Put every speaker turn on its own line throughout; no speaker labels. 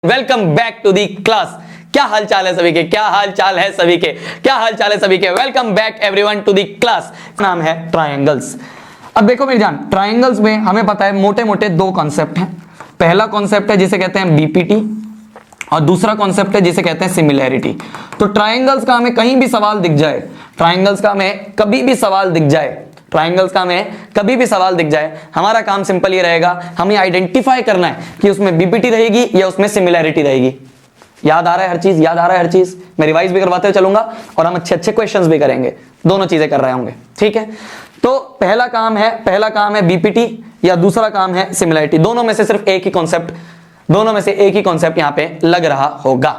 Welcome back to the class. क्या हाल चाल है सभी के, क्या हाल चाल है सभी के, क्या हाल चाल है सभी के। Welcome back everyone to the class. नाम है ट्रायंगल्स। अब देखो मेरी जान, ट्रायंगल्स में हमें पता है मोटे मोटे दो कॉन्सेप्ट हैं। पहला कॉन्सेप्ट है जिसे कहते हैं बीपीटी और दूसरा कॉन्सेप्ट है जिसे कहते हैं सिमिलैरिटी। तो ट्रायंगल्स का हमें कहीं भी सवाल दिख जाए, ट्रायंगल्स का हमें कभी भी सवाल दिख जाए, ट्रायंगल्स का हमें कभी भी सवाल दिख जाए, हमारा काम सिंपल ये रहेगा, हमें आइडेंटिफाई करना है कि उसमें बीपीटी रहेगी या उसमें सिमिलैरिटी रहेगी। याद आ रहा है हर चीज, याद आ रहा है हर चीज। मैं रिवाइज भी करवाते हुए चलूंगा और हम अच्छे अच्छे क्वेश्चंस भी करेंगे, दोनों चीजें कर रहे होंगे, ठीक है। तो पहला काम है बीपीटी या दूसरा काम है सिमिलैरिटी। दोनों में से सिर्फ एक ही कॉन्सेप्ट, दोनों में से एक ही कॉन्सेप्ट यहां पे लग रहा होगा,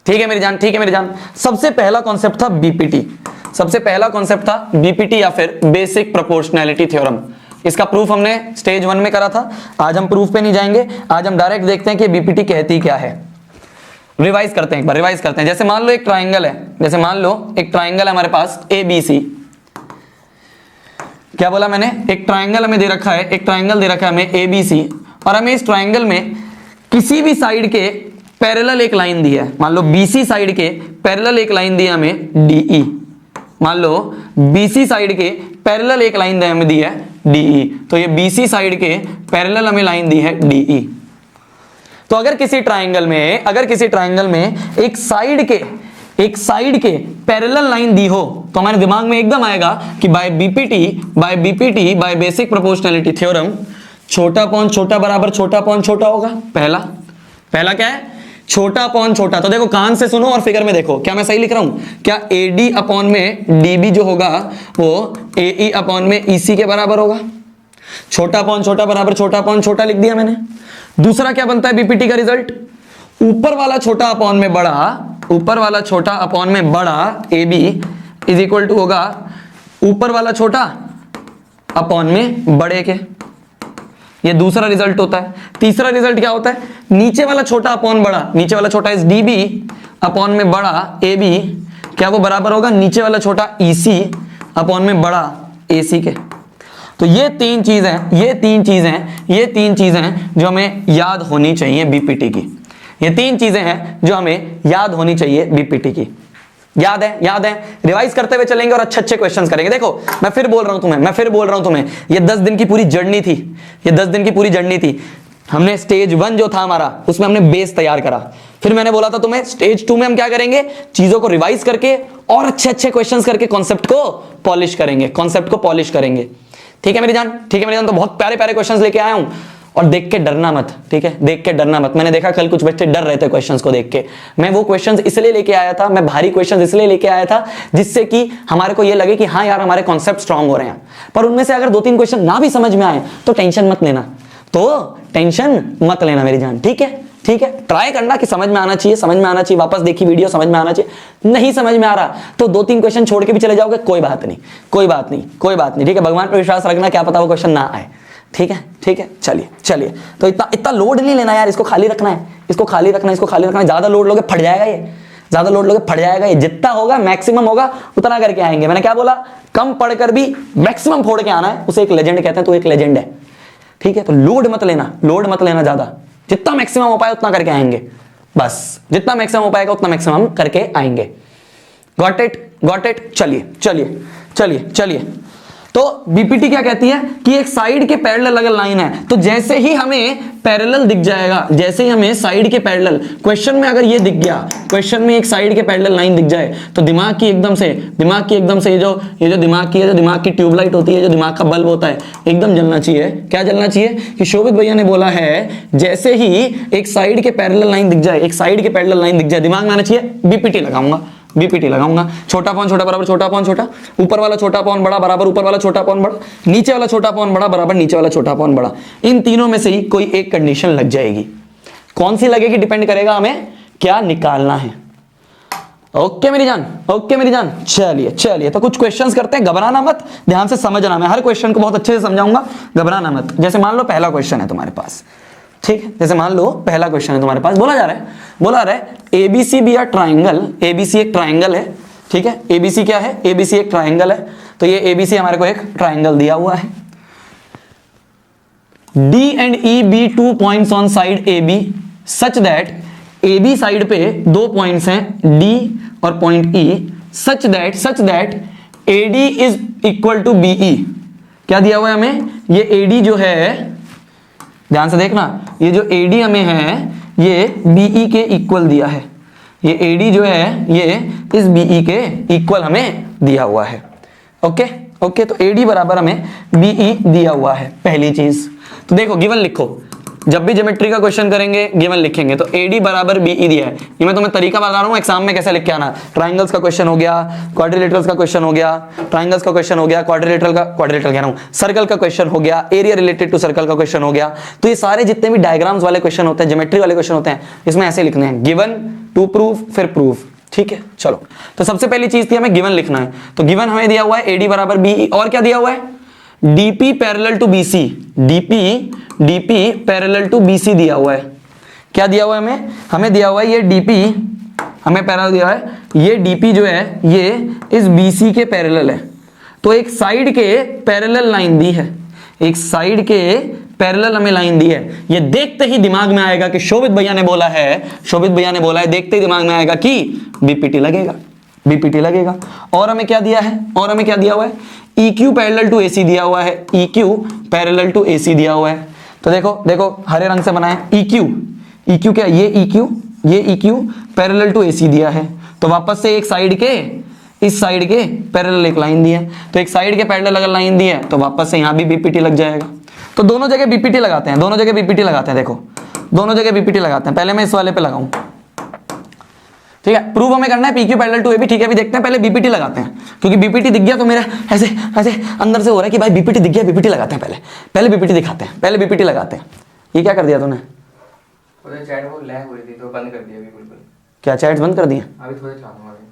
ठीक है मेरी जान, ठीक है मेरी जान। सबसे पहला कॉन्सेप्ट था बीपीटी, सबसे पहला कॉन्सेप्ट था बीपीटी या फिर बेसिक प्रोपोर्शनैलिटी थ्योरम। इसका प्रूफ हमने स्टेज 1 में करा था। आज हम प्रूफ पे नहीं जाएंगे, आज हम डायरेक्ट देखते हैं कि बीपीटी कहती क्या है। रिवाइज करते हैं, एक बार रिवाइज करते हैं। जैसे मान लो एक ट्राइंगल है, जैसे मान लो एक ट्राइंगल है हमारे पास ABC। क्या बोला मैंने? एक ट्राइंगल हमें दे रखा है, एक ट्राइंगल दे रखा है हमें ABC और हमें इस ट्राइंगल में किसी भी साइड के पैरेलल एक लाइन दी है। मान लो BC साइड के पैरेलल एक लाइन दी है हमें DE। मान लो BC साइड के पैरेलल एक लाइन हमें दी है DE, तो ये BC साइड के पैरेलल हमें लाइन दी है DE। तो अगर किसी ट्राइंगल में एक साइड के पैरेलल लाइन दी हो तो हमारे दिमाग में एकदम आएगा कि by BPT by basic proportionality theorem छोटा अपॉन छोटा बराबर छोटा अपॉन छोटा होगा। पहला क्या है? छोटा अपॉन छोटा। तो देखो कान से सुनो और फिगर में देखो, क्या मैं सही लिख रहा हूं? क्या AD अपॉन में DB जो होगा वो AE अपॉन में EC के बराबर होगा? छोटा अपॉन छोटा बराबर छोटा अपॉन छोटा लिख दिया मैंने। दूसरा क्या बनता है बीपीटी का रिजल्ट? ऊपर वाला छोटा अपॉन में बड़ा, ऊपर वाला छोटा अपॉन में बड़ा AB इज इक्वल टू होगा ऊपर वाला छोटा अपॉन में बड़े के। ये दूसरा रिजल्ट होता है। तीसरा रिजल्ट क्या होता है? नीचे वाला छोटा अपॉन बड़ा, नीचे वाला छोटा इज DB अपॉन में बड़ा AB, क्या वो बराबर होगा नीचे वाला छोटा EC अपॉन में बड़ा AC के। तो ये तीन चीजें जो हमें याद होनी चाहिए बीपीटी की। ये तीन चीजें हैं जो हमें याद होनी चाहिए बीपीटी की। याद है। रिवाइज करते हुए चलेंगे और अच्छे क्वेश्चंस करेंगे। देखो मैं फिर बोल रहा हूं तुम्हें, ये 10 दिन की पूरी जर्नी थी। हमने स्टेज 1 जो था हमारा, उसमें हमने बेस तैयार करा। फिर मैंने बोला था तुम्हें स्टेज 2 में हम क्या करेंगे, चीजों को रिवाइज करके और अच्छे क्वेश्चंस करके कॉन्सेप्ट को पॉलिश करेंगे। ठीक है मेरी जान, तो बहुत प्यारे क्वेश्चंस लेके आया हूं और देख के डरना मत, ठीक है? देख के डरना मत। मैंने देखा कल कुछ बच्चे डर रहे थे क्वेश्चंस को देख के। मैं वो क्वेश्चंस इसलिए लेके आया था, मैं भारी क्वेश्चंस इसलिए लेके आया था जिससे कि हमारे को ये लगे कि हाँ यार हमारे कॉन्सेप्ट स्ट्रांग हो रहे हैं। पर उनमें से अगर 2-3 क्वेश्चन ना भी समझ में आए तो टेंशन मत लेना मेरी जान, ठीक है? ट्राई करना कि समझ में आना चाहिए। वापस देखी वीडियो, समझ में आना चाहिए। नहीं समझ में आ रहा तो 2-3 क्वेश्चन छोड़ के भी चले जाओगे, कोई बात नहीं, ठीक है? भगवान पर विश्वास रखना, क्या पता वो क्वेश्चन ना आए, ठीक है? चलिए। तो इतना लोड नहीं लेना यार, इसको खाली रखना है। ज्यादा लोड लोगे फट जाएगा ये। जितना होगा मैक्सिमम होगा उतना करके आएंगे। मैंने क्या बोला? कम पढ़कर भी मैक्सिमम फोड़ के आना है, उसे एक लेजेंड कहते हैं। तो एक लेजेंड है, ठीक है? तो लोड मत लेना ज्यादा। जितना मैक्सिमम हो पाए उतना करके आएंगे, बस जितना मैक्सिमम हो पाएगा उतना मैक्सिमम करके आएंगे। Got it? चलिए। तो बीपीटी क्या कहती है कि एक साइड के पैरेलल अगर लाइन है तो जैसे ही हमें पैरेलल दिख जाएगा, जैसे ही हमें साइड के पैरेलल, क्वेश्चन में अगर ये दिख गया, क्वेश्चन में एक साइड के पैरेलल लाइन दिख जाए तो दिमाग की एकदम से ये जो दिमाग की ट्यूबलाइट होती है, जो दिमाग का बल्ब होता है, एकदम जलना चाहिए। क्या जलना चाहिए? कि शोभित भैया ने बोला है जैसे ही एक साइड के पैरेलल लाइन दिख जाए, दिमाग में आना चाहिए बीपीटी लगाऊंगा। छोटा अपॉन छोटा बराबर छोटा अपॉन छोटा, ऊपर वाला छोटा अपॉन बड़ा बराबर ऊपर वाला छोटा अपॉन बड़ा, नीचे वाला छोटा अपॉन बड़ा बराबर नीचे वाला छोटा अपॉन बड़ा। इन तीनों में से ही कोई एक कंडीशन लग जाएगी। कौन सी लगेगी डिपेंड करेगा हमें क्या निकालना है। ओके मेरी जान, चलिए। तो कुछ क्वेश्चंस करते हैं, घबराना मत, ध्यान से समझना। मैं हर क्वेश्चन को बहुत अच्छे से समझाऊंगा, घबराना मत। जैसे मान लो पहला क्वेश्चन है तुम्हारे पास, ठीक है? जैसे मान लो पहला क्वेश्चन है तुम्हारे पास, बोला जा रहा है ABC be are triangle. ABC एक ट्राइंगल है, ठीक है? ABC क्या है? ABC एक ट्राइंगल है। तो ये ABC हमारे को एक ट्राइंगल दिया हुआ है। D and E be 2 points on side AB such that A B side पे दो पॉइंट्स हैं डी और point E, such that A D is equal to BE. क्या दिया हुआ है हमें? ये ए डी जो है, ध्यान से देखना, ये जो ए डी हमें है ये बीई के इक्वल दिया है। ये ए डी जो है ये इस बीई के इक्वल हमें दिया हुआ है। ओके ओके, तो ए डी बराबर हमें बीई दिया हुआ है, पहली चीज। तो देखो गिवन लिखो, जब भी ज्योमेट्री का क्वेश्चन करेंगे गिवन लिखेंगे तो AD बराबर BE दिया है। ये मैं तुम्हें तरीका बता रहा हूँ एग्जाम में कैसे लिख के आना। ट्राइंगल्स का क्वेश्चन हो गया, क्वाड्रिलेटरल्स का क्वेश्चन हो गया, ट्राइंगल्स का क्वेश्चन हो गया, क्वाड्रिलेटरल कह रहा हूँ, सर्कल का क्वेश्चन हो गया, एरिया रिलेटेड टू सर्कल का क्वेश्चन हो गया। तो ये सारे जितने भी डायग्राम्स वाले क्वेश्चन होते हैं, ज्योमेट्री वाले क्वेश्चन होते हैं, इसमें ऐसे लिखने हैं, गिवन टू प्रूफ फिर प्रूफ। ठीक है, चलो तो सबसे पहली चीज थी हमें गिवन लिखना है। तो गिवन हमें दिया हुआ है AD बराबर BE, और क्या दिया हुआ है? DP parallel to BC, DP parallel to BC दिया हुआ है। क्या दिया हुआ है हमें? हमें दिया हुआ है ये DP, हमें पैरेलल दिया है, ये DP जो है ये इस BC के पैरेलल है। तो एक साइड के पैरेलल लाइन दी है, एक साइड के पैरेलल हमें लाइन दी है। ये देखते ही दिमाग में आएगा कि शोभित भैया ने बोला है, देखते ही दिमाग में आएगा कि BPT लगेगा। और हमें क्या दिया है? और हमें क्या दिया हुआ है? EQ पैरेलल टू AC दिया हुआ है, EQ पैरेलल टू AC दिया हुआ है। तो देखो हरे रंग से बनाए, EQ क्या? ये EQ पैरेलल टू AC दिया है। तो वापस से एक साइड के इस साइड के पैरेलल एक लाइन दी है, तो एक साइड के पैरेलल अगर लाइन दी है तो वापस से यहां भी BPT लग जाएगा। तो दोनों जगह BPT लगाते हैं, देखो दोनों जगह BPT लगाते हैं। पहले मैं इस वाले पे लगाऊं, ठीक है, प्रूव हमें करना है PQ पैरेलल टू AB। ठीक है, अभी देखते हैं, पहले BPT लगाते हैं, क्योंकि BPT दिख गया तो मेरा ऐसे अंदर से हो रहा है कि भाई BPT दिख गया, BPT लगाते हैं, पहले BPT दिखाते हैं, पहले BPT लगाते हैं। ये क्या कर दिया तूने?
चैट वो लैग हो रही थी तो बंद कर दिया अभी बिल्कुल।
क्या चैट्स बंद कर दिए?
अभी थोड़े चालू अभी।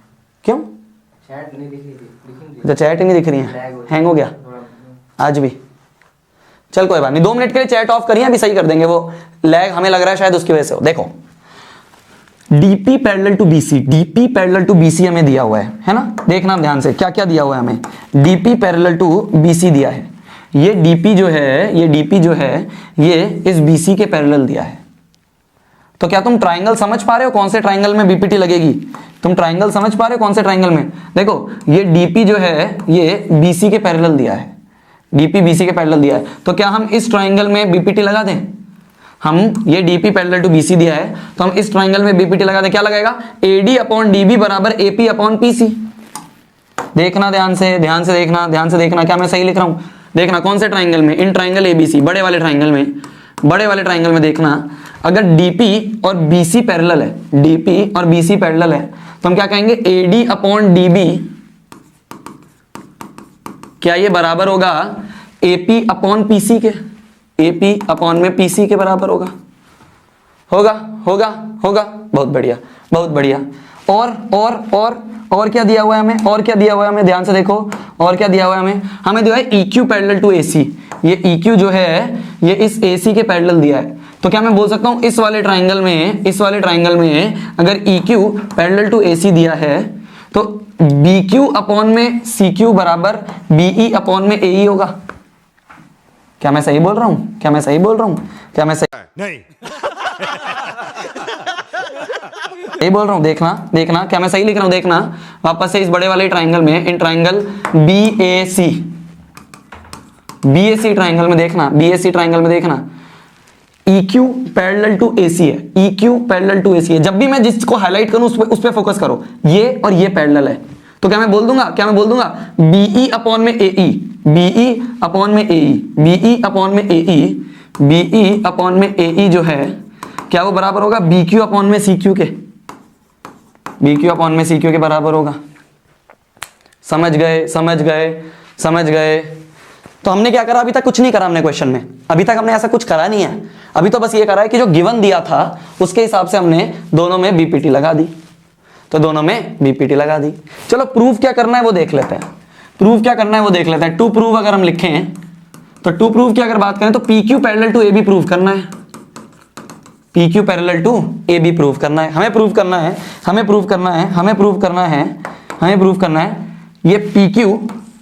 क्यों?
चैट नहीं दिख रही थी,
अच्छा चैट ही नहीं दिख रही है, हैंग हो गया आज भी। चल कोई बात नहीं, 2 मिनट के लिए चैट ऑफ करिए, अभी सही कर देंगे। वो लैग हमें लग रहा है शायद उसकी वजह से हो। देखो DP पैरेलल टू BC हमें दिया हुआ है ना? देखना ध्यान से क्या क्या दिया हुआ है हमें। DP पैरेलल टू BC दिया है। ये DP जो है ये इस BC के पैरेलल दिया है। तो क्या तुम ट्राइंगल समझ पा रहे हो कौन से ट्राइंगल में BPT लगेगी? तुम ट्राइंगल समझ पा रहे हो कौन से ट्राइंगल में? देखो ये DP जो है ये BC के पैरेलल दिया है, DP BC के पैरेलल दिया है। तो क्या हम इस ट्राइंगल में BPT लगा दें? हम ये DP पैरेलल टू BC दिया है तो हम इस ट्राइंगल में BPT लगा दें। क्या लगाएगा? AD अपॉन DB बराबर AP अपॉन PC। देखना ध्यान से देखना, क्या मैं सही लिख रहा हूं? देखना कौन से ट्राइंगल में? इन ट्राइंगल ABC, बड़े वाले ट्राइंगल में देखना, अगर DP और BC पैरेलल है, DP और BC पैरेलल है तो हम क्या कहेंगे? AD अपॉन DB, क्या ये बराबर होगा AP अपॉन PC के? AP अपॉन में PC के बराबर होगा। बहुत बढ़िया। और क्या दिया हुआ है हमें? ध्यान से देखो, और क्या दिया हुआ है हमें दिया है EQ पैरेलल टू AC। ये EQ जो है ये इस AC के पैरेलल दिया है। तो क्या मैं बोल सकता हूं इस वाले ट्राइंगल में अगर EQ पैरेलल टू AC दिया है तो BQ अपॉन में CQ बराबर BE अपॉन में AE होगा। क्या मैं सही बोल रहा हूं? नहीं यही बोल रहा हूं। देखना क्या मैं सही लिख रहा हूं? देखना वापस से इस बड़े वाले ट्राइंगल में, इन ट्राइंगल BAC ट्राइंगल में देखना, EQ पैरेलल टू AC है। जब भी मैं जिसको हाईलाइट करूं उस पे फोकस करो, ये और ये पैरेलल है। तो क्या मैं बोल दूंगा BE अपॉन में AE, BE अपॉन में AE जो है क्या वो बराबर होगा BQ अपॉन में CQ के? BQ अपॉन में CQ के बराबर होगा। समझ गए। तो हमने क्या करा? अभी तक कुछ नहीं करा हमने क्वेश्चन में, अभी तक हमने ऐसा कुछ करा नहीं है। अभी तो बस ये करा है कि जो गिवन दिया था उसके हिसाब से हमने दोनों में BPT लगा दी। चलो प्रूफ क्या करना है वो देख लेते हैं। टू प्रूफ अगर हम लिखें तो टू प्रूफ की अगर बात करें तो PQ parallel to AB proof करना है। हमें प्रूफ करना है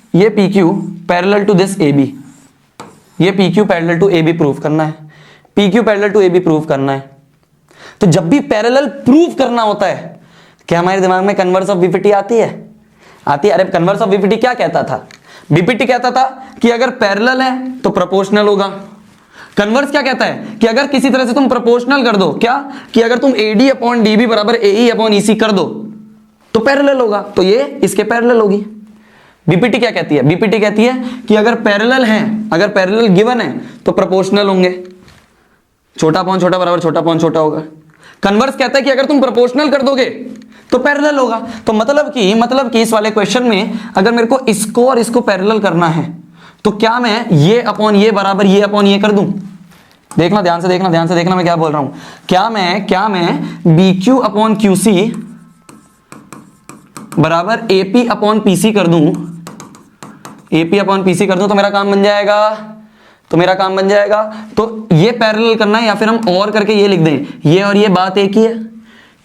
ये PQ parallel to this AB, ये PQ parallel to AB proof करना है। तो जब भी पैरेलल प्रूव करना होता है, क्या हमारे दिमाग में कन्वर्स ऑफ बीपीटी आती है? आती है। अरे कन्वर्स ऑफ बीपीटी क्या कहता था? बीपीटी कहता था कि अगर पैरेलल है तो प्रोपोर्शनल होगा। कन्वर्स क्या कहता है कि अगर किसी तरह से तुम प्रोपोर्शनल कर दो, क्या कि अगर तुम AD अपॉन DB बराबर AE अपॉन EC कर दो तो पैरेलल होगा, तो ये इसके पैरेलल होगी। बीपीटी क्या कहती है? बीपीटी कहती है कि अगर पैरेलल हैं, अगर पैरेलल गिवन है तो प्रोपोर्शनल होंगे, छोटा अपॉन छोटा बराबर छोटा अपॉन छोटा होगा। कन्वर्स कहता है कि अगर तुम प्रोपोर्शनल कर दोगे तो पैरेलल होगा। तो मतलब कि इस वाले क्वेश्चन में अगर मेरे को इसको और इसको पैरेलल करना है तो क्या मैं ये अपॉन ये बराबर ये अपॉन ये कर दूं? देखना, ध्यान से देखना मैं क्या बोल रहा हूं। क्या मैं BQ अपॉन QC बराबर AP अपॉन PC कर दूं? AP अपॉन PC कर दूं तो मेरा काम बन जाएगा। तो ये पैरेलल करना है या फिर हम और करके ये लिख दें, ये और ये बात एक ही है,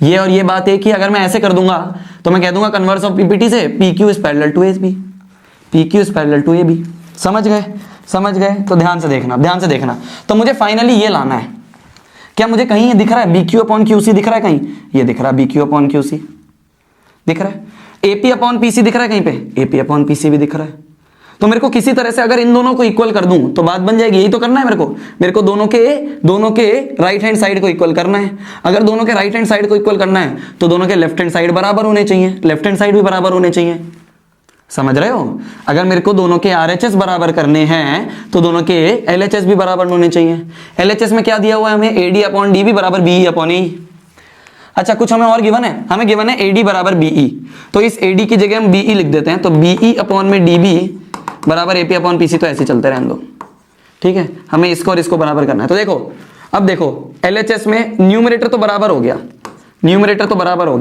ये और ये बात एक ही। अगर मैं ऐसे कर दूंगा तो मैं कह दूंगा कन्वर्स ऑफ बीपीटी से PQ is parallel to AB, PQ is parallel to AB। समझ गए? तो ध्यान से देखना। तो मुझे फाइनली ये लाना है। क्या मुझे कहीं ये दिख रहा है BQ अपॉन QC दिख रहा है कहीं? ये दिख रहा है BQ अपॉन QC दिख रहा है। AP अपॉन PC दिख रहा है कहीं पे? AP अपॉन PC भी दिख रहा है। तो मेरे को किसी तरह से अगर इन दोनों को इक्वल कर दूं तो बात बन जाएगी। यही तो करना है मेरे को दोनों के राइट हैंड साइड को इक्वल करना है। अगर दोनों के राइट हैंड साइड को इक्वल करना है तो दोनों के लेफ्ट हैंड साइड बराबर होने चाहिए, लेफ्ट हैंड साइड भी बराबर होने चाहिए। समझ रहे हो? अगर मेरे को दोनों के RHS बराबर करने हैं तो दोनों के LHS भी बराबर होने चाहिए। LHS में क्या दिया हुआ है हमें? AD अपॉन DB बराबर BE अपॉन AE। अच्छा, कुछ हमें और गिवन है, हमें गिवन है AD बराबर BE, तो इस AD की जगह हम BE लिख देते हैं। तो BE अपॉन में DB बराबर AP अपॉन PC, तो ऐसे चलते रहने दो। ठीक है, हमें इसको और इसको बराबर करना है। तो देखो, अब देखो LHS में न्यूमरेटर तो बराबर हो गया,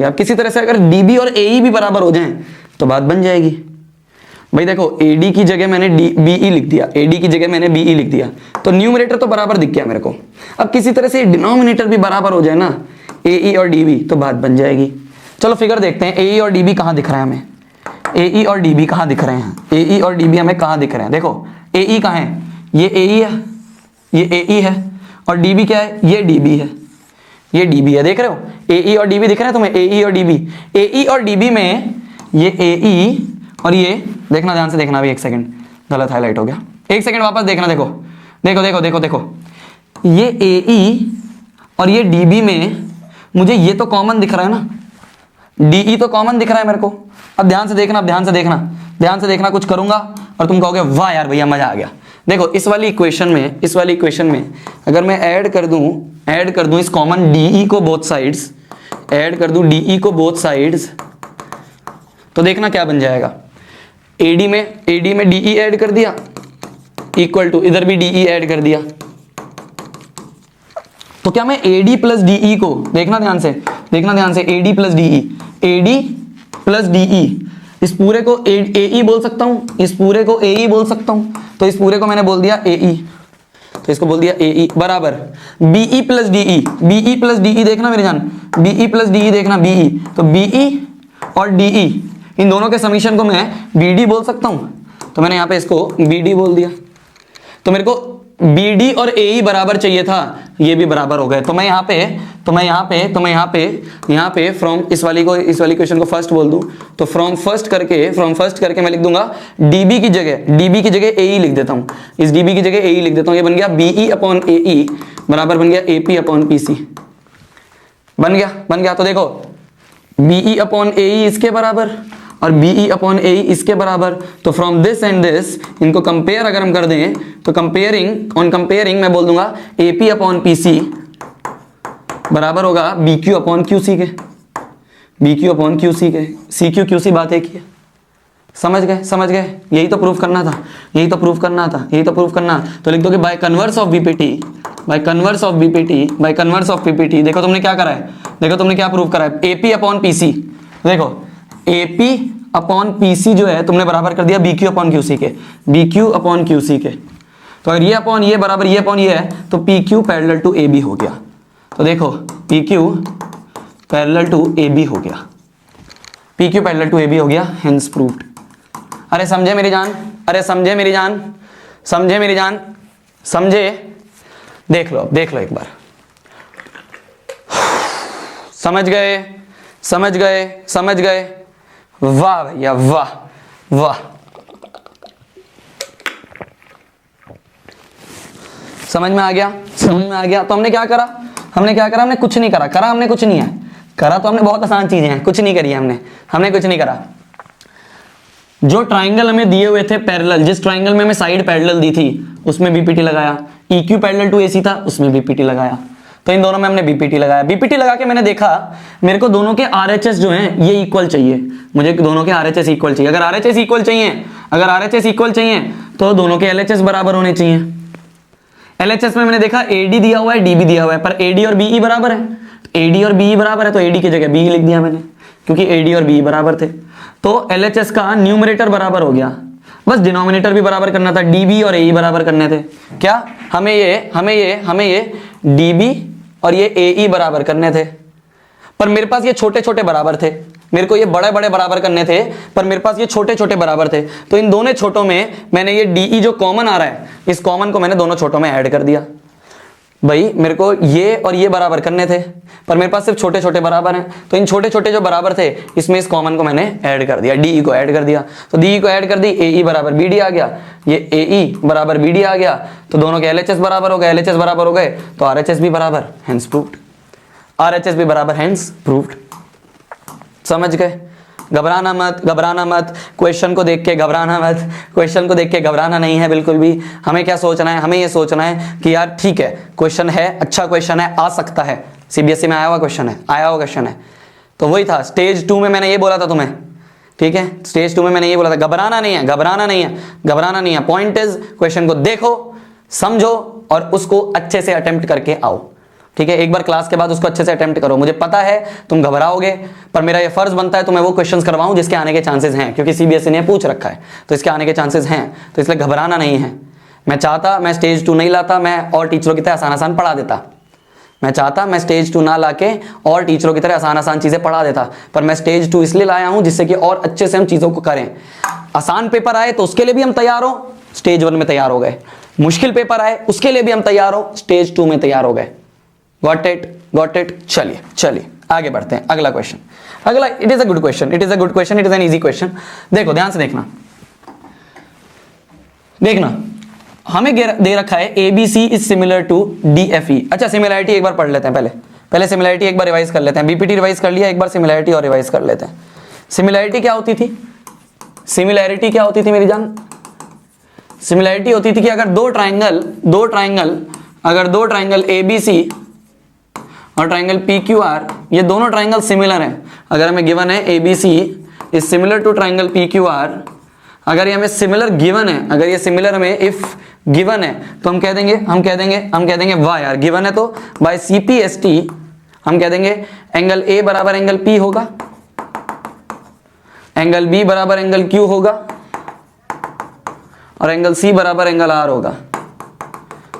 अब किसी तरह से अगर DB और AE भी बराबर हो जाएं तो बात बन जाएगी। भाई देखो, AD की जगह मैंने BE लिख दिया, AD की जगह मैंने BE लिख दिया, तो न्यूमरेटर तो बराबर दिख गया मेरे को। अब किसी तरह से डिनोमिनेटर भी बराबर हो जाए ना, AE और DB, तो बात बन जाएगी। चलो फिगर देखते हैं, AE और DB कहाँ दिख रहा है हमें? AE और DB कहाँ दिख रहे हैं? AE और DB हमें कहाँ दिख रहे हैं? देखो, AE कहाँ है? ये AE है, ये AE है, और DB क्या है? ये DB है, ये DB है। देख रहे हो? AE और DB दिख रहे हैं तुम्हें? AE और DB, AE और DB में ये AE और ये, देखना ध्यान से देखना, अभी एक सेकंड गलत हाईलाइट हो गया, एक सेकंड वापस देखना। देखो देखो देखो देखो देखो, ये AE और ये DB में मुझे ये तो कॉमन दिख रहा है ना, DE तो कॉमन दिख रहा है मेरे को। अब ध्यान से देखना, कुछ करूंगा और तुम कहोगे वाह यार भैया मजा आ गया। देखो, इस वाली इक्वेशन में अगर मैं ऐड कर दूं इस कॉमन DE को बोथ साइड्स, ऐड कर दूं DE को बोथ साइड्स, तो देखना क्या बन जाएगा। AD में DE ऐड कर दिया, इक्वल टू इधर भी DE ऐड कर दिया, तो क्या मैं AD प्लस DE को, देखना ध्यान से AD प्लस DE, इस पूरे को AE बोल सकता हूं, इस पूरे को AE बोल सकता हूं, तो इस पूरे को मैंने बोल दिया AE, तो इसको बोल दिया AE बराबर BE प्लस DE देखना मेरे जान, BE प्लस DE देखना, BE, तो BE और DE इन दोनों के समीशन को मैं BD बोल सकता हूं, तो मैंने यहां पे इसको BD बोल दिया। तो मेरे को BD और AE बराबर चाहिए था, ये भी बराबर हो गए। तो मैं यहाँ पे फ्रॉम इस वाली क्वेश्चन को फर्स्ट बोल दूं, तो फ्रॉम फर्स्ट करके मैं लिख दूंगा DB की जगह AE लिख देता हूं, इस DB की जगह AE लिख देता हूं। ये बन गया BE अपॉन AE बराबर बन गया AP अपॉन PC, बन गया। तो देखो, BE अपॉन AE इसके बराबर और BE अपॉन AE इसके बराबर, तो फ्रॉम दिस एंड दिस इनको कंपेयर अगर हम कर दें तो कंपेयरिंग मैं बोल दूंगा AP अपॉन PC बराबर होगा BQ अपॉन QC के, CQ QC बात एक ही है। समझ गए? यही तो प्रूफ करना था। तो लिख दो कि बाय कन्वर्स ऑफ बीपीटी, देखो तुमने क्या करा है, देखो तुमने क्या प्रूफ करा है, AP अपॉन PC, देखो AP अपॉन PC जो है तुमने बराबर कर दिया BQ अपॉन QC के, तो अगर ये अपॉन ये बराबर ये अपॉन ये है तो PQ पैरेलल टू AB हो गया। तो देखो PQ पैरेलल टू AB हो गया, हेंस प्रूव्ड। अरे समझे मेरी जान, देख लो एक बार। समझ गए, समझ गए, समझ गए, वाह भैया वाह वाह, समझ में आ गया, समझ में आ गया। तो हमने क्या करा, हमने क्या करा, हमने कुछ नहीं करा, करा हमने कुछ नहीं है, करा तो हमने बहुत आसान चीजें हैं, कुछ नहीं करी है हमने कुछ नहीं करा। जो ट्राइंगल हमें दिए हुए थे पैरेलल, जिस ट्राइंगल में हमें साइड पैरेलल दी थी उसमें बीपीटी लगाया, EQ पैरेलल टू AC था उसमें बीपीटी लगाया, तो इन दोनों में हमने बीपीटी लगाया। बीपीटी लगा के मैंने देखा मेरे को दोनों के RHS जो हैं ये इक्वल चाहिए, मुझे दोनों के RHS इक्वल चाहिए। अगर RHS इक्वल चाहिए, अगर RHS इक्वल चाहिए तो दोनों के LHS बराबर होने चाहिए। LHS में मैंने देखा AD दिया हुआ है, DB दिया हुआ है, पर AD और BE बराबर है, AD और BE बराबर है तो AD की जगह BE लिख दिया मैंने, क्योंकि AD और BE बराबर थे। तो LHS का न्यूमरेटर बराबर हो गया, बस डिनोमिनेटर भी बराबर करना था, DB और AE बराबर करने थे। क्या हमें ये DB और ये AE बराबर करने थे, पर मेरे पास ये छोटे छोटे बराबर थे, मेरे को ये बड़े बड़े बराबर करने थे, पर मेरे पास ये छोटे छोटे बराबर थे। तो इन दोनों छोटों में मैंने ये DE जो कॉमन आ रहा है, इस कॉमन को मैंने दोनों छोटों में ऐड कर दिया। भाई मेरे को ये और ये बराबर करने थे, पर मेरे पास सिर्फ छोटे छोटे बराबर हैं, तो इन छोटे छोटे जो बराबर थे इसमें इस कॉमन को मैंने ऐड कर दिया, DE को ऐड कर दिया। तो DE को ऐड कर दी, AE बराबर BD आ गया, ये AE बराबर BD आ गया, तो दोनों के LHS बराबर हो गए, LHS बराबर हो गए तो RHS भी बराबर, हेंस प्रूव्ड, RHS भी बराबर, हेंस प्रूव्ड। समझ गए, घबराना मत, घबराना मत, क्वेश्चन को देख के घबराना मत, क्वेश्चन को देख के घबराना नहीं है बिल्कुल भी। हमें क्या सोचना है, हमें ये सोचना है कि यार ठीक है क्वेश्चन है, अच्छा क्वेश्चन है, आ सकता है, CBSE में आया हुआ क्वेश्चन है, आया हुआ क्वेश्चन है। तो वही था स्टेज 2 में मैंने ये बोला था तुम्हें, ठीक है, स्टेज 2 में मैंने ये बोला था, घबराना नहीं है, घबराना नहीं है, घबराना नहीं है। पॉइंट इज क्वेश्चन को देखो, समझो और उसको अच्छे से अटेम्प्ट करके आओ, ठीक है। एक बार क्लास के बाद उसको अच्छे से अटेम्प्ट करो। मुझे पता है तुम घबराओगे, पर मेरा ये फर्ज बनता है तुम्हें वो क्वेश्चंस करवाऊं जिसके आने के चांसेस हैं, क्योंकि CBSE ने पूछ रखा है तो इसके आने के चांसेस हैं, तो इसलिए घबराना नहीं है। मैं चाहता मैं स्टेज 2 नहीं लाता, मैं और टीचरों की तरह आसान आसान पढ़ा देता, मैं चाहता मैं स्टेज 2 ना लाके और टीचरों की तरह आसान आसान चीजें पढ़ा देता, पर मैं स्टेज 2 इसलिए लाया हूं जिससे कि और अच्छे से हम चीजों को करें। आसान पेपर आए तो उसके लिए भी हम तैयार हो, स्टेज 1 में तैयार हो गए, मुश्किल पेपर आए उसके लिए भी हम तैयार हो, स्टेज 2 में तैयार हो गए। Got it, got it. चलिए चलिए आगे बढ़ते हैं, अगला क्वेश्चन, अगला, it is a good question, it is a good question, it is an easy question. देखो ध्यान से देखना, देखना हमें दे रखा है ABC is similar to DFE। अच्छा सिमिलैरिटी एक बार पढ़ लेते हैं, पहले सिमिलैरिटी एक बार रिवाइज कर लेते हैं, BPT रिवाइज कर लिया, एक बार सिमिलैरिटी और रिवाइज कर लेते हैं। सिमिलैरिटी क्या होती थी, सिमिलैरिटी क्या होती थी मेरी जान, सिमिलैरिटी होती थी कि अगर दो ट्राइंगल ABC और ट्राइंगल PQR, ये दोनों ट्राइंगल सिमिलर हैं, अगर हमें गिवन है ABC is similar to triangle PQR, अगर ये हमें सिमिलर गिवन है, अगर ये सिमिलर हमें इफ गिवन है तो हम कह देंगे वाह यार गिवन है तो बाय CPST हम कह देंगे एंगल A बराबर एंगल P होगा, एंगल B बराबर एंगल Q होगा और एंगल C बराबर एंगल R होगा।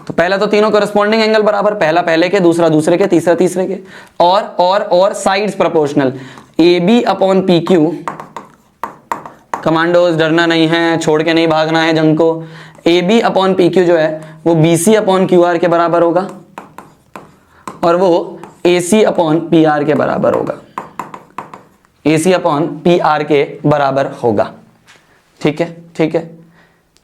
तो पहला तो तीनों करस्पॉन्डिंग एंगल बराबर, पहला पहले के, दूसरा दूसरे के, तीसरा तीसरे के, और sides proportional, AB upon PQ। Commandos डरना नहीं है, छोड़ के नहीं भागना है जंग को। AB अपॉन PQ जो है वो BC अपॉन QR के बराबर होगा और वो AC अपॉन PR के बराबर होगा, AC अपॉन PR के बराबर होगा, ठीक है, ठीक है।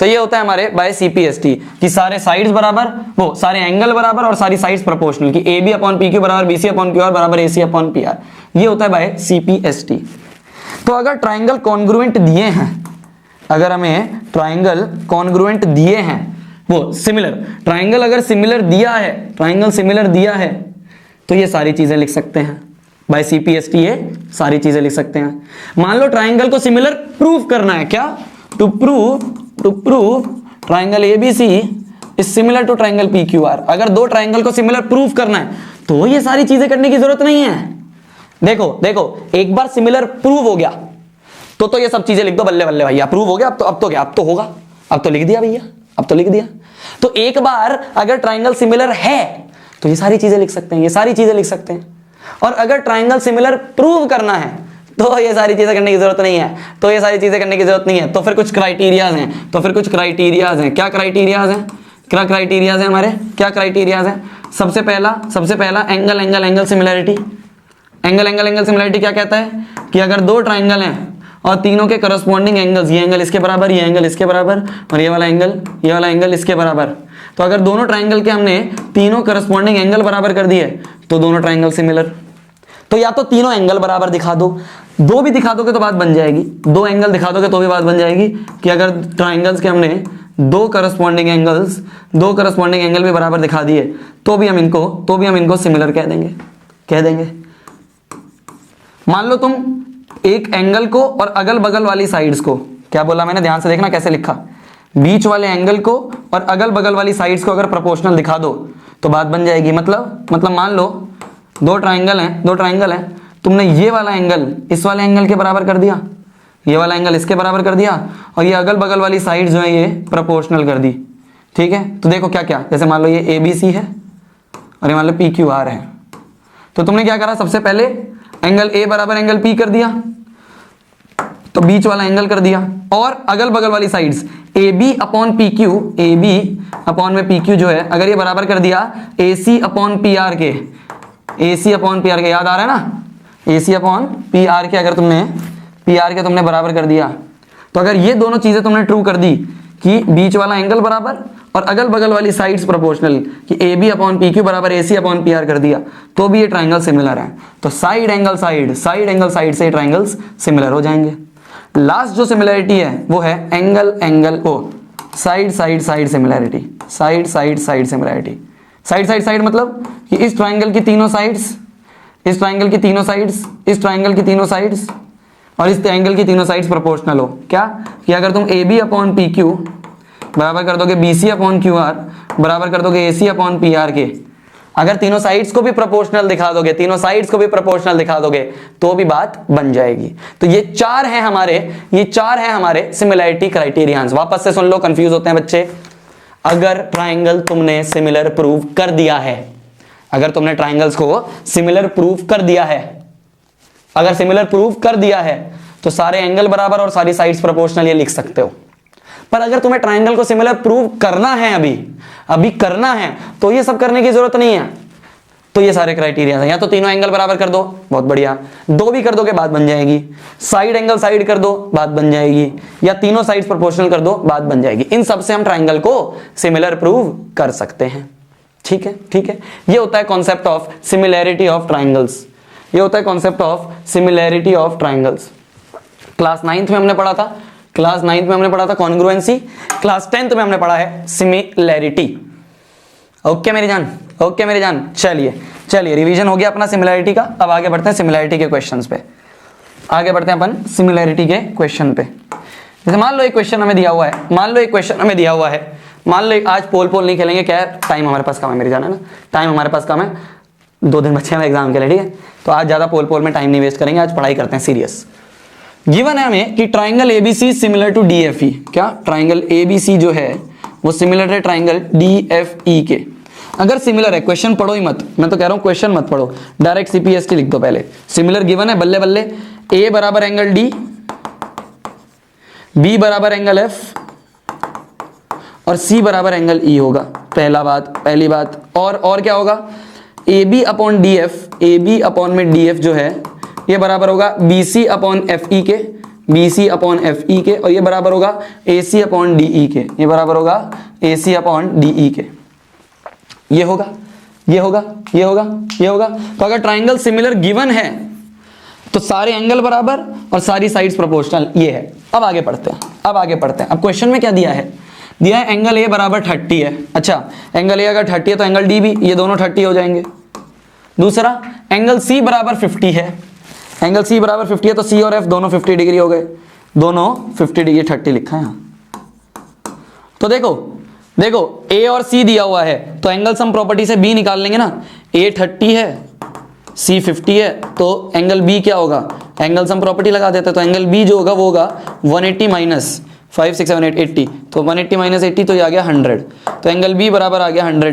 तो ये होता है हमारे बाय CPST कि सारे साइड्स बराबर, वो सारे एंगल बराबर और सारी साइड्स प्रोपोर्शनल, कि AB अपॉन PQ बराबर BC अपॉन QR बराबर AC अपॉन PR, ये होता है बाय CPST। तो अगर ट्राइंगल कॉन्ग्रुएंट दिए हैं, अगर हमें ट्राइंगल कॉन्ग्रुएंट दिए हैं, वो सिमिलर ट्राइंगल अगर सिमिलर दिया है, ट्राइंगल सिमिलर दिया है तो ये सारी चीजें लिख सकते हैं बाय CPST, ये सारी चीजें लिख सकते हैं। मान लो ट्राइंगल को सिमिलर प्रूव करना है, क्या, to prove triangle ABC is similar to triangle PQR। अगर दो ट्राइंगल को सिमिलर प्रूव करना है तो ये सारी चीजें करने की जरूरत नहीं है। देखो एक बार सिमिलर प्रूव हो गया तो ये सब चीजें लिख दो, बल्ले बल्ले भैया, प्रूव हो गया, अब तो क्या, अब तो होगा, अब तो लिख दिया भैया, अब तो लिख दिया। तो एक बार अगर ट्राइंगल सिमिलर है तो ये सारी चीजें लिख सकते हैं, ये सारी चीजें लिख सकते हैं। और अगर ट्राइंगल सिमिलर प्रूव करना है तो ये सारी चीजें करने की जरूरत नहीं है, तो ये सारी चीजें करने की जरूरत नहीं है। तो फिर कुछ क्राइटेरियाज हैं, तो फिर कुछ क्राइटेरियाज हैं। क्या क्राइटेरियाज हैं, क्या क्राइटेरियाज हैं हमारे, क्या क्राइटेरियाज हैं? सबसे पहला angle angle angle similarity, angle angle angle similarity क्या कहता है कि अगर दो ट्राइंगल हैं और तीनों के करस्पॉन्डिंग एंगल्स, ये एंगल इसके बराबर, ये एंगल इसके बराबर और ये वाला एंगल इसके बराबर, तो अगर दोनों ट्राइंगल के हमने तीनों करस्पॉन्डिंग एंगल बराबर कर दिए तो दोनों ट्राइंगल सिमिलर। तो या तो तीनों एंगल बराबर दिखा दो, दो भी दिखा दोगे तो बात बन जाएगी, दो एंगल दिखा दोगे तो भी बात बन जाएगी कि अगर ट्राइंगल्स के हमने दो करस्पॉन्डिंग एंगल भी बराबर दिखा दिए तो भी हम इनको सिमिलर कह देंगे। मान लो तुम एक एंगल को और अगल बगल वाली साइड्स को, क्या बोला मैंने, ध्यान से देखना कैसे लिखा, बीच वाले एंगल को और अगल बगल वाली साइड्स को अगर प्रोपोर्शनल दिखा दो तो बात बन जाएगी। मतलब मान लो दो ट्राइंगल हैं, तुमने ये वाला एंगल इस वाले एंगल के बराबर कर दिया, ये वाला एंगल इसके बराबर कर दिया और ये अगल बगल वाली साइड जो है ये प्रोपोर्शनल कर दी। ठीक है, तो देखो क्या क्या, जैसे मान लो ये ABC है और ये मान लो PQR है, तो तुमने क्या करा, सबसे पहले एंगल A बराबर एंगल P कर दिया, तो बीच वाला एंगल कर दिया, और अगल बगल वाली साइड्स AB अपॉन PQ जो है अगर ये बराबर कर दिया AC अपॉन PR के, याद आ रहा है ना, AC अपॉन PR के, अगर तुमने PR के तुमने बराबर कर दिया, तो अगर ये दोनों चीजें तुमने ट्रू कर दी कि बीच वाला एंगल बराबर और अगल बगल वाली साइड्स प्रोपोर्शनल, कि AB अपॉन PQ बराबर AC अपॉन PR कर दिया, तो भी ये ट्राइंगल सिमिलर है। तो साइड एंगल साइड से ट्राइंगल्स सिमिलर हो जाएंगे। लास्ट जो सिमिलरिटी है वो है एंगल ओ, साइड सिमिलरिटी, साइड मतलब कि इस ट्राइंगल की तीनों साइड्स, इस ट्राइंगल की तीनों साइड्स और इस ट्राइंगल की तीनों साइड्स प्रोपोर्शनल हो। क्या कि अगर तुम AB अपॉन PQ बराबर कर दोगे BC अपॉन QR बराबर कर दोगे AC अपॉन PR के, अगर तीनों साइड्स को भी प्रोपोर्शनल दिखा दोगे तो भी बात बन जाएगी। तो ये चार हैं हमारे सिमिलरिटी क्राइटेरियंस। वापस से सुन लो, कंफ्यूज होते हैं बच्चे। अगर ट्राइंगल तुमने सिमिलर प्रूव कर दिया है, अगर तुमने ट्राइंगल्स को सिमिलर प्रूव कर दिया है, अगर सिमिलर प्रूव कर दिया है तो सारे एंगल बराबर और सारी साइड्स प्रोपोर्शनल ये लिख सकते हो। पर अगर तुम्हें ट्राइंगल को सिमिलर प्रूव करना है, अभी करना है, तो ये सब करने की जरूरत नहीं है। तो ये सारे क्राइटेरिया हैं, या तो तीनों एंगल बराबर कर दो, बहुत बढ़िया, दो भी कर दोगे बात बन जाएगी, साइड एंगल साइड कर दो बात बन जाएगी, या तीनों साइड्स प्रोपोर्शनल कर दो बात बन जाएगी। इन सब से हम ट्राइंगल को सिमिलर प्रूव कर सकते हैं। ठीक है, ये होता है concept of similarity of triangles, class 9th में हमने पढ़ा था कॉन्ग्रुएंसी, क्लास 10th में हमने पढ़ा है सिमिलैरिटी। ओके मेरी जान, चलिए रिवीजन हो गया अपना सिमिलैरिटी का। अब आगे बढ़ते हैं सिमिलैरिटी के क्वेश्चंस पे, जैसे मान लो एक क्वेश्चन हमें दिया हुआ है, मान लो आज पोल नहीं खेलेंगे, क्या टाइम हमारे पास कम है मेरी जान, है ना, टाइम हमारे पास कम है, 2 दिन बच्चे हैं एग्जाम के लिए, ठीक है, तो आज ज्यादा पोल में टाइम नहीं वेस्ट करेंगे, आज पढ़ाई करते हैं सीरियस। गिवन है हमें कि triangle ABC similar to DFE, क्या ट्राइंगल ABC जो है वो सिमिलर है ट्राइंगल DFE के। अगर सिमिलर है, क्वेश्चन पढ़ो ही मत, मैं तो कह रहा हूं क्वेश्चन मत पढ़ो, डायरेक्ट CPST लिख दो पहले। सिमिलर गिवन है, बल्ले बल्ले, A बराबर एंगल D, B बराबर एंगल F और C बराबर एंगल E होगा। पहली बात और क्या होगा, AB अपॉन में DF जो है ये बराबर होगा BC अपॉन FE के, और ये बराबर होगा AC अपॉन DE के, ये होगा। तो अगर ट्राइंगल सिमिलर गिवन है तो सारे एंगल बराबर और सारी साइड्स प्रोपोर्शनल, ये है। अब आगे पढ़ते हैं। अब क्वेश्चन में क्या दिया है एंगल A बराबर 30 है। अच्छा, एंगल A अगर 30 है तो एंगल D भी, ये दोनों 30 हो जाएंगे। दूसरा, एंगल C बराबर 50 है, तो C और F दोनों 50 डिग्री हो गए, दोनों 50 डिग्री, 30 लिखा है यहाँ। तो देखो A और C दिया हुआ है तो एंगल सम प्रॉपर्टी से B निकाल लेंगे ना, A 30 है C 50 है, तो एंगल B क्या होगा, एंगल सम प्रॉपर्टी लगा देते हैं, तो एंगल B जो होगा वो होगा 180 माइनस 5 6 7 8 80, तो 180 माइनस 80 तो ये आ गया 100, तो एंगल B बराबर आ गया 100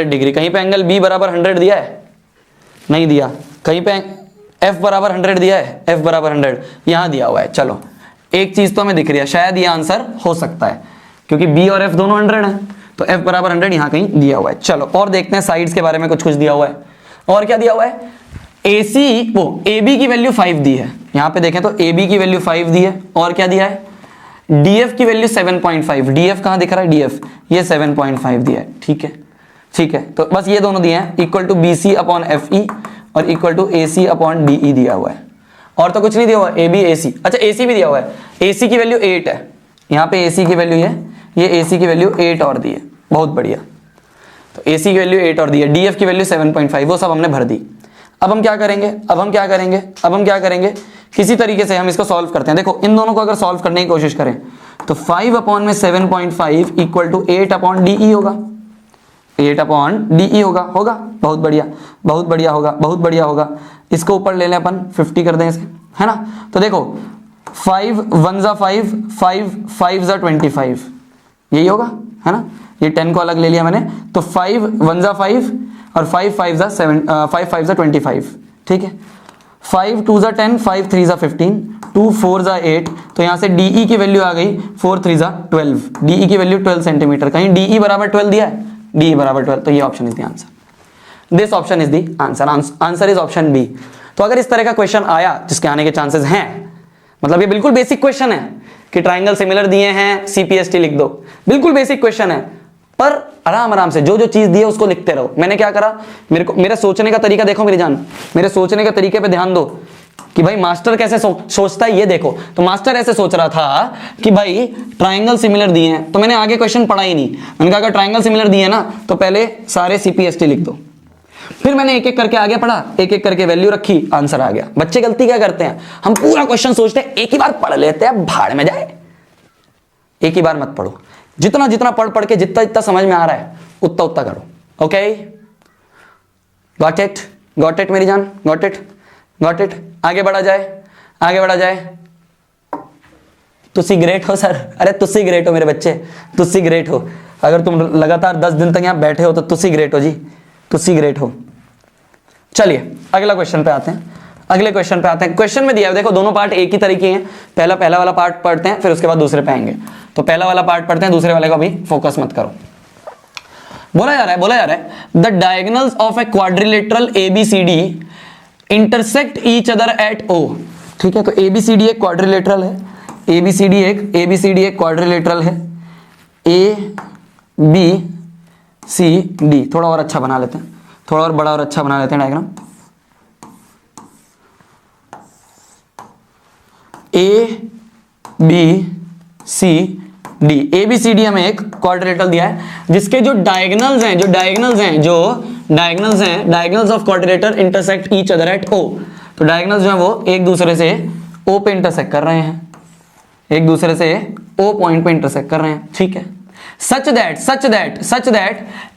डिग्री, कहीं पे एंगल B बराबर 100 दिया है, नहीं दिया। कहीं पे F बराबर 100 दिया है, F बराबर 100 यहां दिया हुआ है। चलो एक चीज तो हमें दिख रही है, शायद ये आंसर हो सकता है क्योंकि B और F दोनों 100 है, तो F बराबर 100 यहां कहीं दिया हुआ है। चलो और देखते हैं साइड्स के बारे में कुछ दिया हुआ है। और क्या दिया हुआ है, AC वो AB की वैल्यू 5 दी है, यहां पे देखें तो AB की वैल्यू 5 दी है, और क्या दिया है, DF की वैल्यू 7.5, DF कहां दिख रहा है, DF ये 7.5 दिया है, ठीक है, ठीक है। तो बस ये दोनों दिए हैं, equal to BC upon FE और equal to AC upon DE दिया हुआ है, और तो कुछ नहीं दिया हुआ है, AB AC, अच्छा AC भी दिया हुआ है, AC की वैल्यू 8 है, यहाँ पे AC की वैल्यू है, ये AC की वैल्यू 8 और दी है, बहुत बढ़िया। तो AC की वैल्यू 8 और दी है, DF की वैल्यू 7.5, वो सब हमने भर दी। अब हम क्या करेंगे, किसी तरीके से हम इसको सॉल्व करते हैं। देखो इन दोनों को अगर सॉल्व करने की कोशिश करें तो 5 अपॉन में 7.5 इक्वल टू 8 अपॉन DE होगा, 8 अपॉन DE होगा, बहुत बढ़िया होगा। इसको ऊपर ले लें अपन, 50 कर दें इसे, है ना। तो देखो 5 1 जा 5, 5 5 जा 25, यही होगा, है ना। ये 10 को अलग ले लिया मैंने, तो 5 1 जा 5 और 5 5 जा 7, 5 5 जा 25, ठीक है। 5 2 जा 10, 5 3 जा 15, 2 4 जा 8, तो यहां से DE की वैल्यू आ गई 4 3 जा 12, DE की वैल्यू 12 सेंटीमीटर, कहीं DE बराबर 12 दिया है, DE बराबर 12, तो ये option is the answer, this option is the answer, answer is option B. तो अगर इस तरह का क्वेश्चन आया, जिसके आने के चांसेस हैं, मतलब ये बिल्कुल बेसिक क्वेश्चन है कि ट्राइंगल सिमिलर दिए हैं, CPST लिख दो, बिल्कुल बेसिक क्वेश्चन है, पर आराम से जो चीज दी है उसको लिखते रहो। मैंने क्या करा, मेरा सोचने का तरीका देखो मेरी जान, मेरे सोचने के तरीके पे ध्यान दो कि भाई मास्टर कैसे सोचता है, ये देखो। तो मास्टर ऐसे सोच रहा था कि भाई ट्राइंगल सिमिलर दिए हैं, तो मैंने आगे क्वेश्चन पढ़ा ही नहीं, मैंने कहा अगर ट्राइंगल सिमिलर दिए ना तो पहले सारे CPST लिख दो, फिर मैंने एक एक करके आगे पढ़ा, एक एक करके वैल्यू रखी, आंसर आ गया। बच्चे गलती क्या करते हैं, हम पूरा क्वेश्चन सोचते हैं, एक ही बार पढ़ लेते हैं, भाड़ में जाए, एक ही बार मत पढ़ो, जितना जितना पढ़ के जितना समझ में आ रहा है उतना करो। ओके, गॉट इट मेरी जान, गॉट इट। आगे बढ़ा जाए। तुसी ग्रेट हो सर, अरे तुसी ग्रेट हो मेरे बच्चे, तुसी ग्रेट हो। अगर तुम लगातार 10 दिन तक यहां बैठे हो तो तुसी ग्रेट हो जी, तुसी ग्रेट हो। चलिए अगला क्वेश्चन पे आते हैं, क्वेश्चन में दिया है, देखो दोनों पार्ट एक ही तरीके हैं, पहला वाला पार्ट पढ़ते हैं, फिर उसके बाद दूसरे पे आएंगे। तो पहला वाला पार्ट पढ़ते हैं, दूसरे वाले को अभी फोकस मत करो। बोला जा रहा है the diagonals of a quadrilateral ABCD intersect each other at O, ठीक है। तो ABCD एक क्वाड्रिलेटरल है, ABCD एक क्वाड्रिलेटरल है, ABCD, थोड़ा और अच्छा बना लेते हैं, थोड़ा और बड़ा और अच्छा बना लेते हैं डायग्राम। ABCD हमें एक क्वाड्रिलेटरल दिया है, जिसके जो डायगोनल्स हैं of quadrilateral intersect each other at O। तो डायगोनल्स जो है वो एक दूसरे से O पे इंटरसेक्ट कर रहे हैं, एक दूसरे से O पॉइंट पे इंटरसेक्ट कर रहे हैं, ठीक है। Such that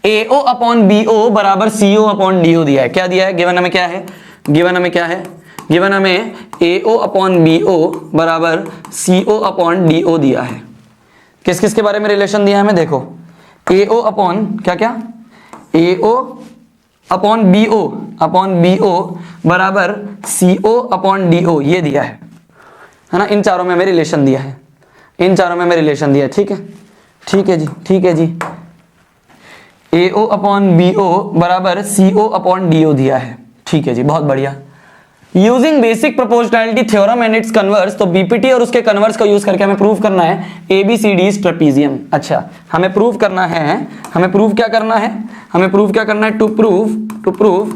AO upon BO बराबर CO अपॉन DO दिया है। क्या दिया है, गिवन हमें क्या है, AO अपॉन BO बराबर CO अपॉन DO दिया है। किस किस के बारे में रिलेशन दिया है हमें, देखो AO अपॉन क्या AO अपॉन BO बराबर CO अपॉन DO, ये दिया है ना। इन चारों में हमें रिलेशन दिया है, ठीक है जी। AO अपॉन BO बराबर CO अपॉन DO दिया है, ठीक है जी, बहुत बढ़िया। Using basic proportionality theorem and it's converse, तो बीपीटी और उसके कन्वर्स को यूज करके हमें प्रूव करना है ABCD ट्रेपीजियम। अच्छा, हमें प्रूव क्या करना है, to prove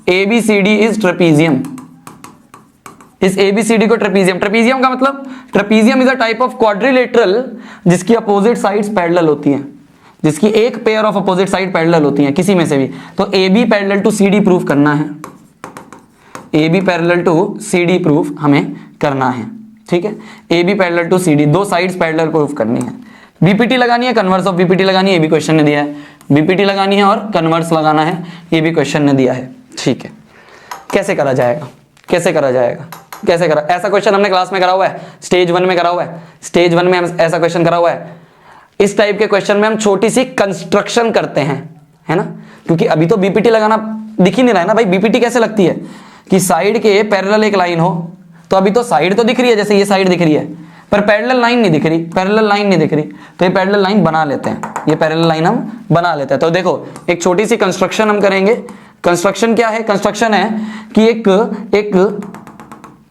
ABCD is trapezium. इस ABCD को ट्रेपीजियम का मतलब, trapezium is a type of quadrilateral जिसकी अपोजिट साइड्स पैरेलल होती हैं, जिसकी एक pair of opposite side parallel होती हैं किसी में से भी। तो AB parallel to CD prove करना है, AB parallel to CD proof हमें करना है, ठीक है। AB पैरेलल टू CD, दो साइड्स पैरेलल प्रूफ करनी है। बीपीटी लगानी है, कन्वर्स ऑफ बीपीटी लगानी है, ये भी क्वेश्चन ने दिया है। बीपीटी लगानी है और कन्वर्स लगाना है, ये भी क्वेश्चन ने दिया है, ठीक है। कैसे करा जाएगा, ऐसा क्वेश्चन हमने क्लास में करा हुआ है, स्टेज 1 में करा हुआ है, स्टेज 1 में हम ऐसा क्वेश्चन करा हुआ है। इस टाइप के क्वेश्चन में हम छोटी सी कंस्ट्रक्शन करते हैं, है ना, क्योंकि अभी तो बीपीटी लगाना दिख ही नहीं रहा है ना भाई। बीपीटी कैसे लगती है कि साइड के पैरेलल एक लाइन हो, तो अभी तो साइड तो दिख रही है, जैसे ये साइड दिख रही है, पर पैरेलल लाइन नहीं दिख रही, तो ये पैरेलल लाइन बना लेते हैं, तो देखो एक छोटी सी कंस्ट्रक्शन हम करेंगे। कंस्ट्रक्शन क्या है? कंस्ट्रक्शन है कि एक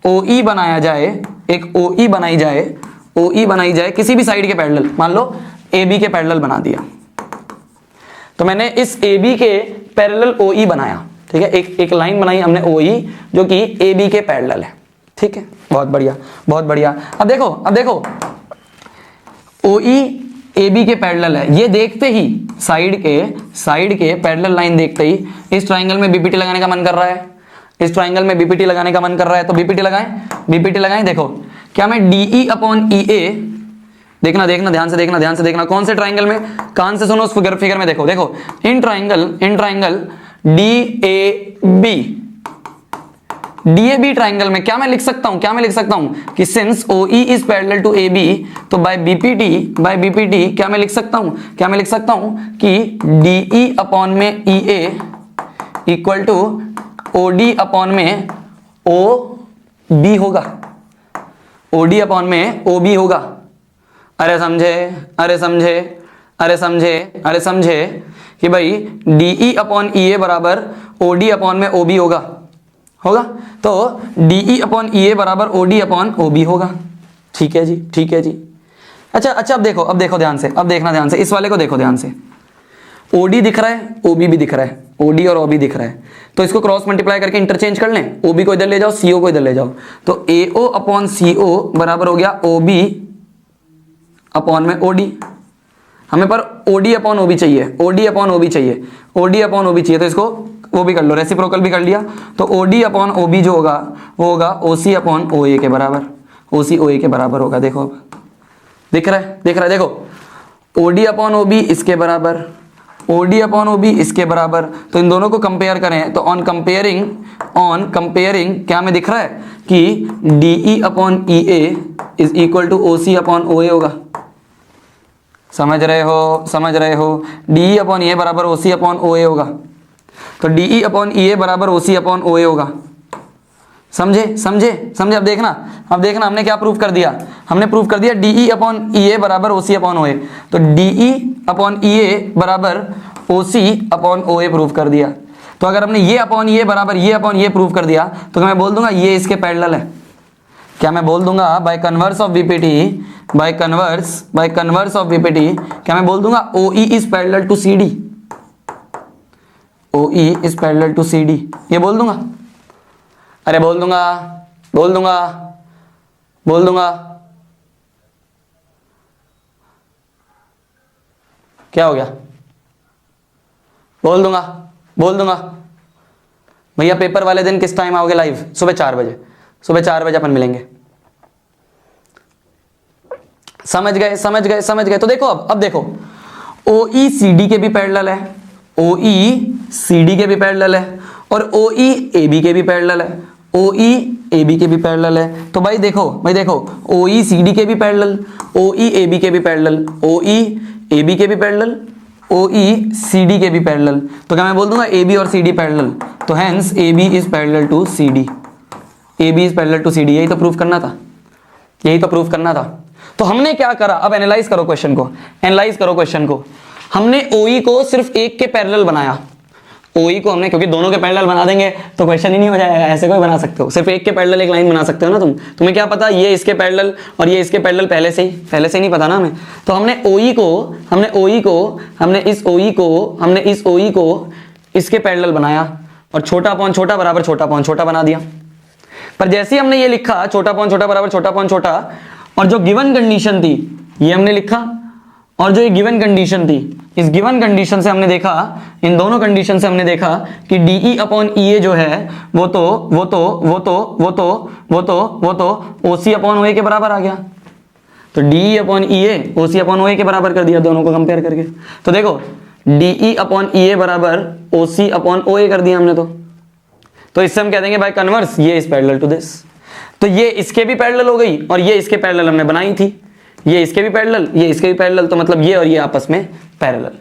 OE बनाया जाए, एक OE बनाई जाए, OE बनाई जाए किसी भी साइड के पैरेलल, मान लो AB के पैरेलल बना दिया, तो मैंने इस AB के पैरेलल OE बनाया, ठीक है, एक लाइन बनाई हमने OE जो कि AB के पैरेलल है, ठीक है, बहुत बढ़िया बहुत बढ़िया। अब देखो OE AB के पैरेलल है, ये देखते ही साइड के पैरेलल लाइन देखते ही इस ट्राइंगल में BPT लगाने का मन कर रहा है, इस ट्राइंगल में BPT लगाने का मन कर रहा है, तो BPT लगाएं। देखो क्या मैं DE अपॉन EA, देखना ध्यान से देखना कौन से ट्राइंगल में, कान से सुनो, उस फिगर में देखो इन ट्राइंगल DAB ट्राइंगल में क्या मैं लिख सकता हूं कि since OE is parallel to AB, तो बाय BPT क्या मैं लिख सकता हूं कि DE अपॉन में EA equal to OD upon में OB होगा, OD अपॉन में OB होगा। अरे समझे कि भाई DE अपॉन EA बराबर OD अपॉन में OB होगा, तो DE अपॉन EA बराबर OD अपॉन OB होगा। ठीक है जी। अच्छा अब देखो ध्यान से, अब देखना ध्यान से, इस वाले को देखो ध्यान से, OD दिख रहा है, OB भी दिख रहा है, OD और OB दिख रहा है, तो इसको क्रॉस मल्टीप्लाई करके इंटरचेंज कर लें, OB को इधर ले जाओ, CO को इधर ले जाओ, तो AO अपॉन CO बराबर हो गया OB अपॉन में OD। हमें पर OD अपॉन OB चाहिए, OD अपॉन OB चाहिए, तो इसको वो भी कर लो, रेसिप्रोकल भी कर लिया, तो OD अपॉन OB जो होगा वो होगा OC अपॉन OA के बराबर, OC OA के बराबर होगा। देखो अब दिख रहा है, देखो OD अपॉन OB इसके बराबर, OD अपॉन OB इसके बराबर, तो इन दोनों को कंपेयर करें तो ऑन कंपेयरिंग क्या में दिख रहा है कि DE upon EA is equal to OC upon OA होगा। समझ रहे हो, DE अपॉन EA बराबर OC अपॉन OA होगा, तो DE अपॉन EA बराबर OC अपॉन OA होगा। समझे? अब देखना हमने क्या प्रूफ कर दिया, हमने प्रूफ कर दिया DE अपॉन EA बराबर OC अपॉन OA, तो DE अपॉन EA बराबर OC अपॉन OA प्रूफ कर दिया। तो अगर हमने ये अपॉन ये बराबर ये अपॉन ये प्रूफ कर दिया, तो मैं बोल दूंगा ये इसके पैरेलल है। क्या मैं बोल दूंगा by converse of BPT, by converse of BPT क्या मैं बोल दूंगा OE is parallel to CD, OE is parallel to CD, ये बोल दूंगा। अरे बोल दूंगा। क्या हो गया? बोल दूंगा। भैया पेपर वाले दिन किस टाइम आओगे लाइव? सुबह 4 बजे अपन मिलेंगे। समझ गए। तो देखो अब देखो OE CD के भी पैरेलल है, OE CD के भी पैरेलल है, और OE AB के भी पैरेलल है, OE AB के भी पैरेलल है। तो भाई देखो OE CD के भी पैरेलल, OE AB के भी पैरेलल, OE AB के भी पैरेलल, OE CD के भी पैरेलल, तो क्या मैं बोल दूंगा AB और CD पैरेलल, तो hence AB is parallel to CD, AB is parallel to CD। यही तो प्रूफ करना था। तो हमने क्या करा, अब एनालाइज करो क्वेश्चन को। हमने OE को सिर्फ एक के पैरेलल बनाया, OE को हमने, क्योंकि दोनों के पैरेलल बना देंगे तो क्वेश्चन ही नहीं हो जाएगा, ऐसे कोई बना सकते हो, सिर्फ एक के पैरेलल एक लाइन बना सकते हो ना तुम्हें क्या पता ये इसके पैरेलल और ये इसके पैरेलल पहले से ही नहीं पता ना हमें। तो हमने इस OE को इसके पैरेलल बनाया और छोटा अपॉन छोटा बराबर छोटा अपॉन छोटा बना दिया। पर जैसे ही हमने ये लिखा छोटा अपॉन छोटा बराबर छोटा अपॉन छोटा, और जो गिवन कंडीशन थी ये हमने लिखा, और जो ये गिवन कंडीशन थी, इस गिवन कंडीशन से हमने देखा, इन दोनों कंडीशन से हमने देखा कि DE अपॉन EA जो है वो तो OC अपॉन OA के बराबर आ गया। तो DE upon EA OC upon OA के बराबर कर दिया दोनों को कंपेयर करके। तो देखो DE अपॉन EA बराबर OC अपॉन OA कर दिया हमने। तो इससे हम कह देंगे बाय कन्वर्स ये इज पैरेलल टू दिस। तो ये इसके भी पैरेलल हो गई और ये इसके पैरेलल हमने बनाई थी, ये इसके भी पैरेलल, ये इसके भी पैरेलल, तो मतलब ये और ये आपस में पैरेलल,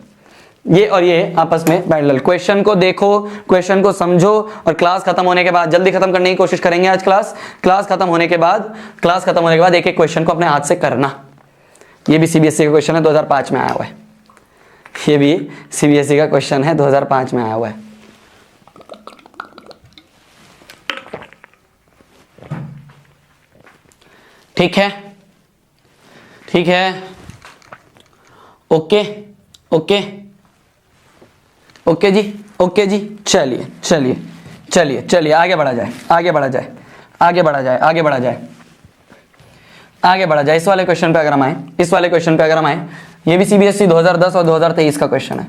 ये और ये आपस में पैरेलल। क्वेश्चन को देखो, क्वेश्चन को समझो, और क्लास खत्म होने के बाद जल्दी खत्म करने की कोशिश करेंगे आज। क्लास खत्म होने के बाद एक एक क्वेश्चन को अपने हाथ से करना। ये भी CBSE का क्वेश्चन है, 2005 में आया हुआ है। ये भी CBSE का क्वेश्चन है, 2005 में आया हुआ है। ठीक है, ठीक है, ओके ओके ओके जी, ओके जी, चलिए चलिए चलिए चलिए आगे बढ़ा जाए, आगे बढ़ा जाए, आगे बढ़ा जाए, आगे बढ़ा जाए, आगे बढ़ा जाए। इस वाले क्वेश्चन पे अगर हम आए, इस वाले क्वेश्चन पे अगर हम आए, ये भी सीबीएसई 2010 और 2023 का क्वेश्चन है।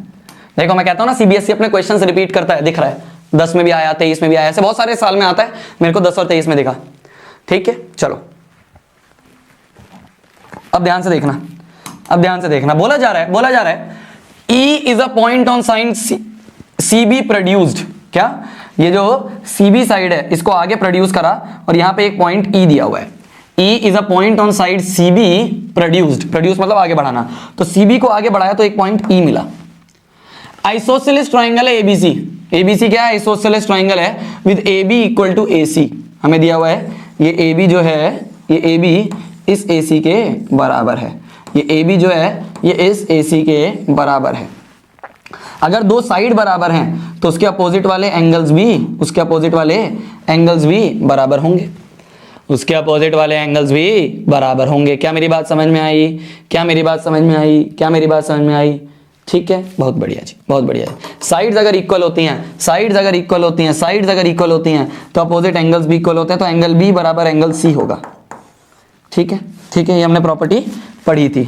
देखो मैं कहता हूं ना सीबीएसई अपने क्वेश्चंस रिपीट करता है, दिख रहा है, 10 में भी आया, 23 में भी आया, ऐसे बहुत सारे साल में आता है, मेरे को 10 और 23 में दिखा। ठीक है, चलो अब ध्यान से देखना, अब ध्यान से देखना, बोला जा रहा है, बोला जा रहा है E is a point on side CB produced. क्या ये जो CB साइड है इसको आगे प्रोड्यूस करा और यहां पे एक पॉइंट E दिया हुआ है। E is a point on side CB produced, produce मतलब आगे बढ़ाना, तो CB को आगे बढ़ाया तो एक पॉइंट E मिला। आइसोसेलेस ट्राइंगल है ABC, ABC क्या है, आइसोसेलेस ट्राइंगल है with AB equal to AC, हमें दिया हुआ है ये AB जो है, ये AB इस AC के बराबर है, ये AB जो है ये इस AC के बराबर है। अगर दो साइड बराबर हैं तो उसके अपोजिट वाले एंगल्स भी, उसके अपोजिट वाले एंगल्स भी बराबर होंगे, उसके अपोजिट वाले एंगल्स भी बराबर होंगे। क्या मेरी बात समझ में आई, क्या मेरी बात समझ में आई, क्या मेरी बात समझ में आई? ठीक है, बहुत बढ़िया जी, बहुत बढ़िया जी। साइड्स अगर इक्वल होती हैं, साइड्स अगर इक्वल होती हैं, साइड्स अगर इक्वल होती हैं तो अपोजिट एंगल्स भी इक्वल होते हैं, तो एंगल B बराबर एंगल C होगा। ठीक है, ठीक है, ये हमने प्रॉपर्टी पढ़ी थी।